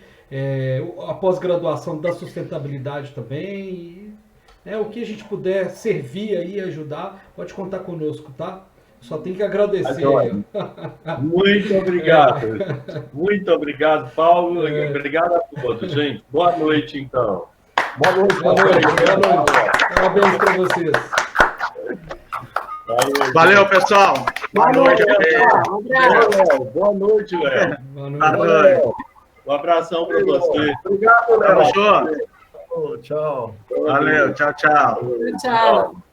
A pós-graduação da sustentabilidade também. E, o que a gente puder servir aí, ajudar, pode contar conosco, tá? Só tem que agradecer. Muito obrigado. Muito obrigado, Paulo. Obrigado a todos, gente. Boa noite, então. Boa noite. Boa noite. Parabéns para vocês. Valeu, pessoal. Boa noite, Léo. Boa noite, Léo. Boa noite. Um abração para você. Obrigado, Léo. Tchau. Tchau. Valeu, tchau. Tchau.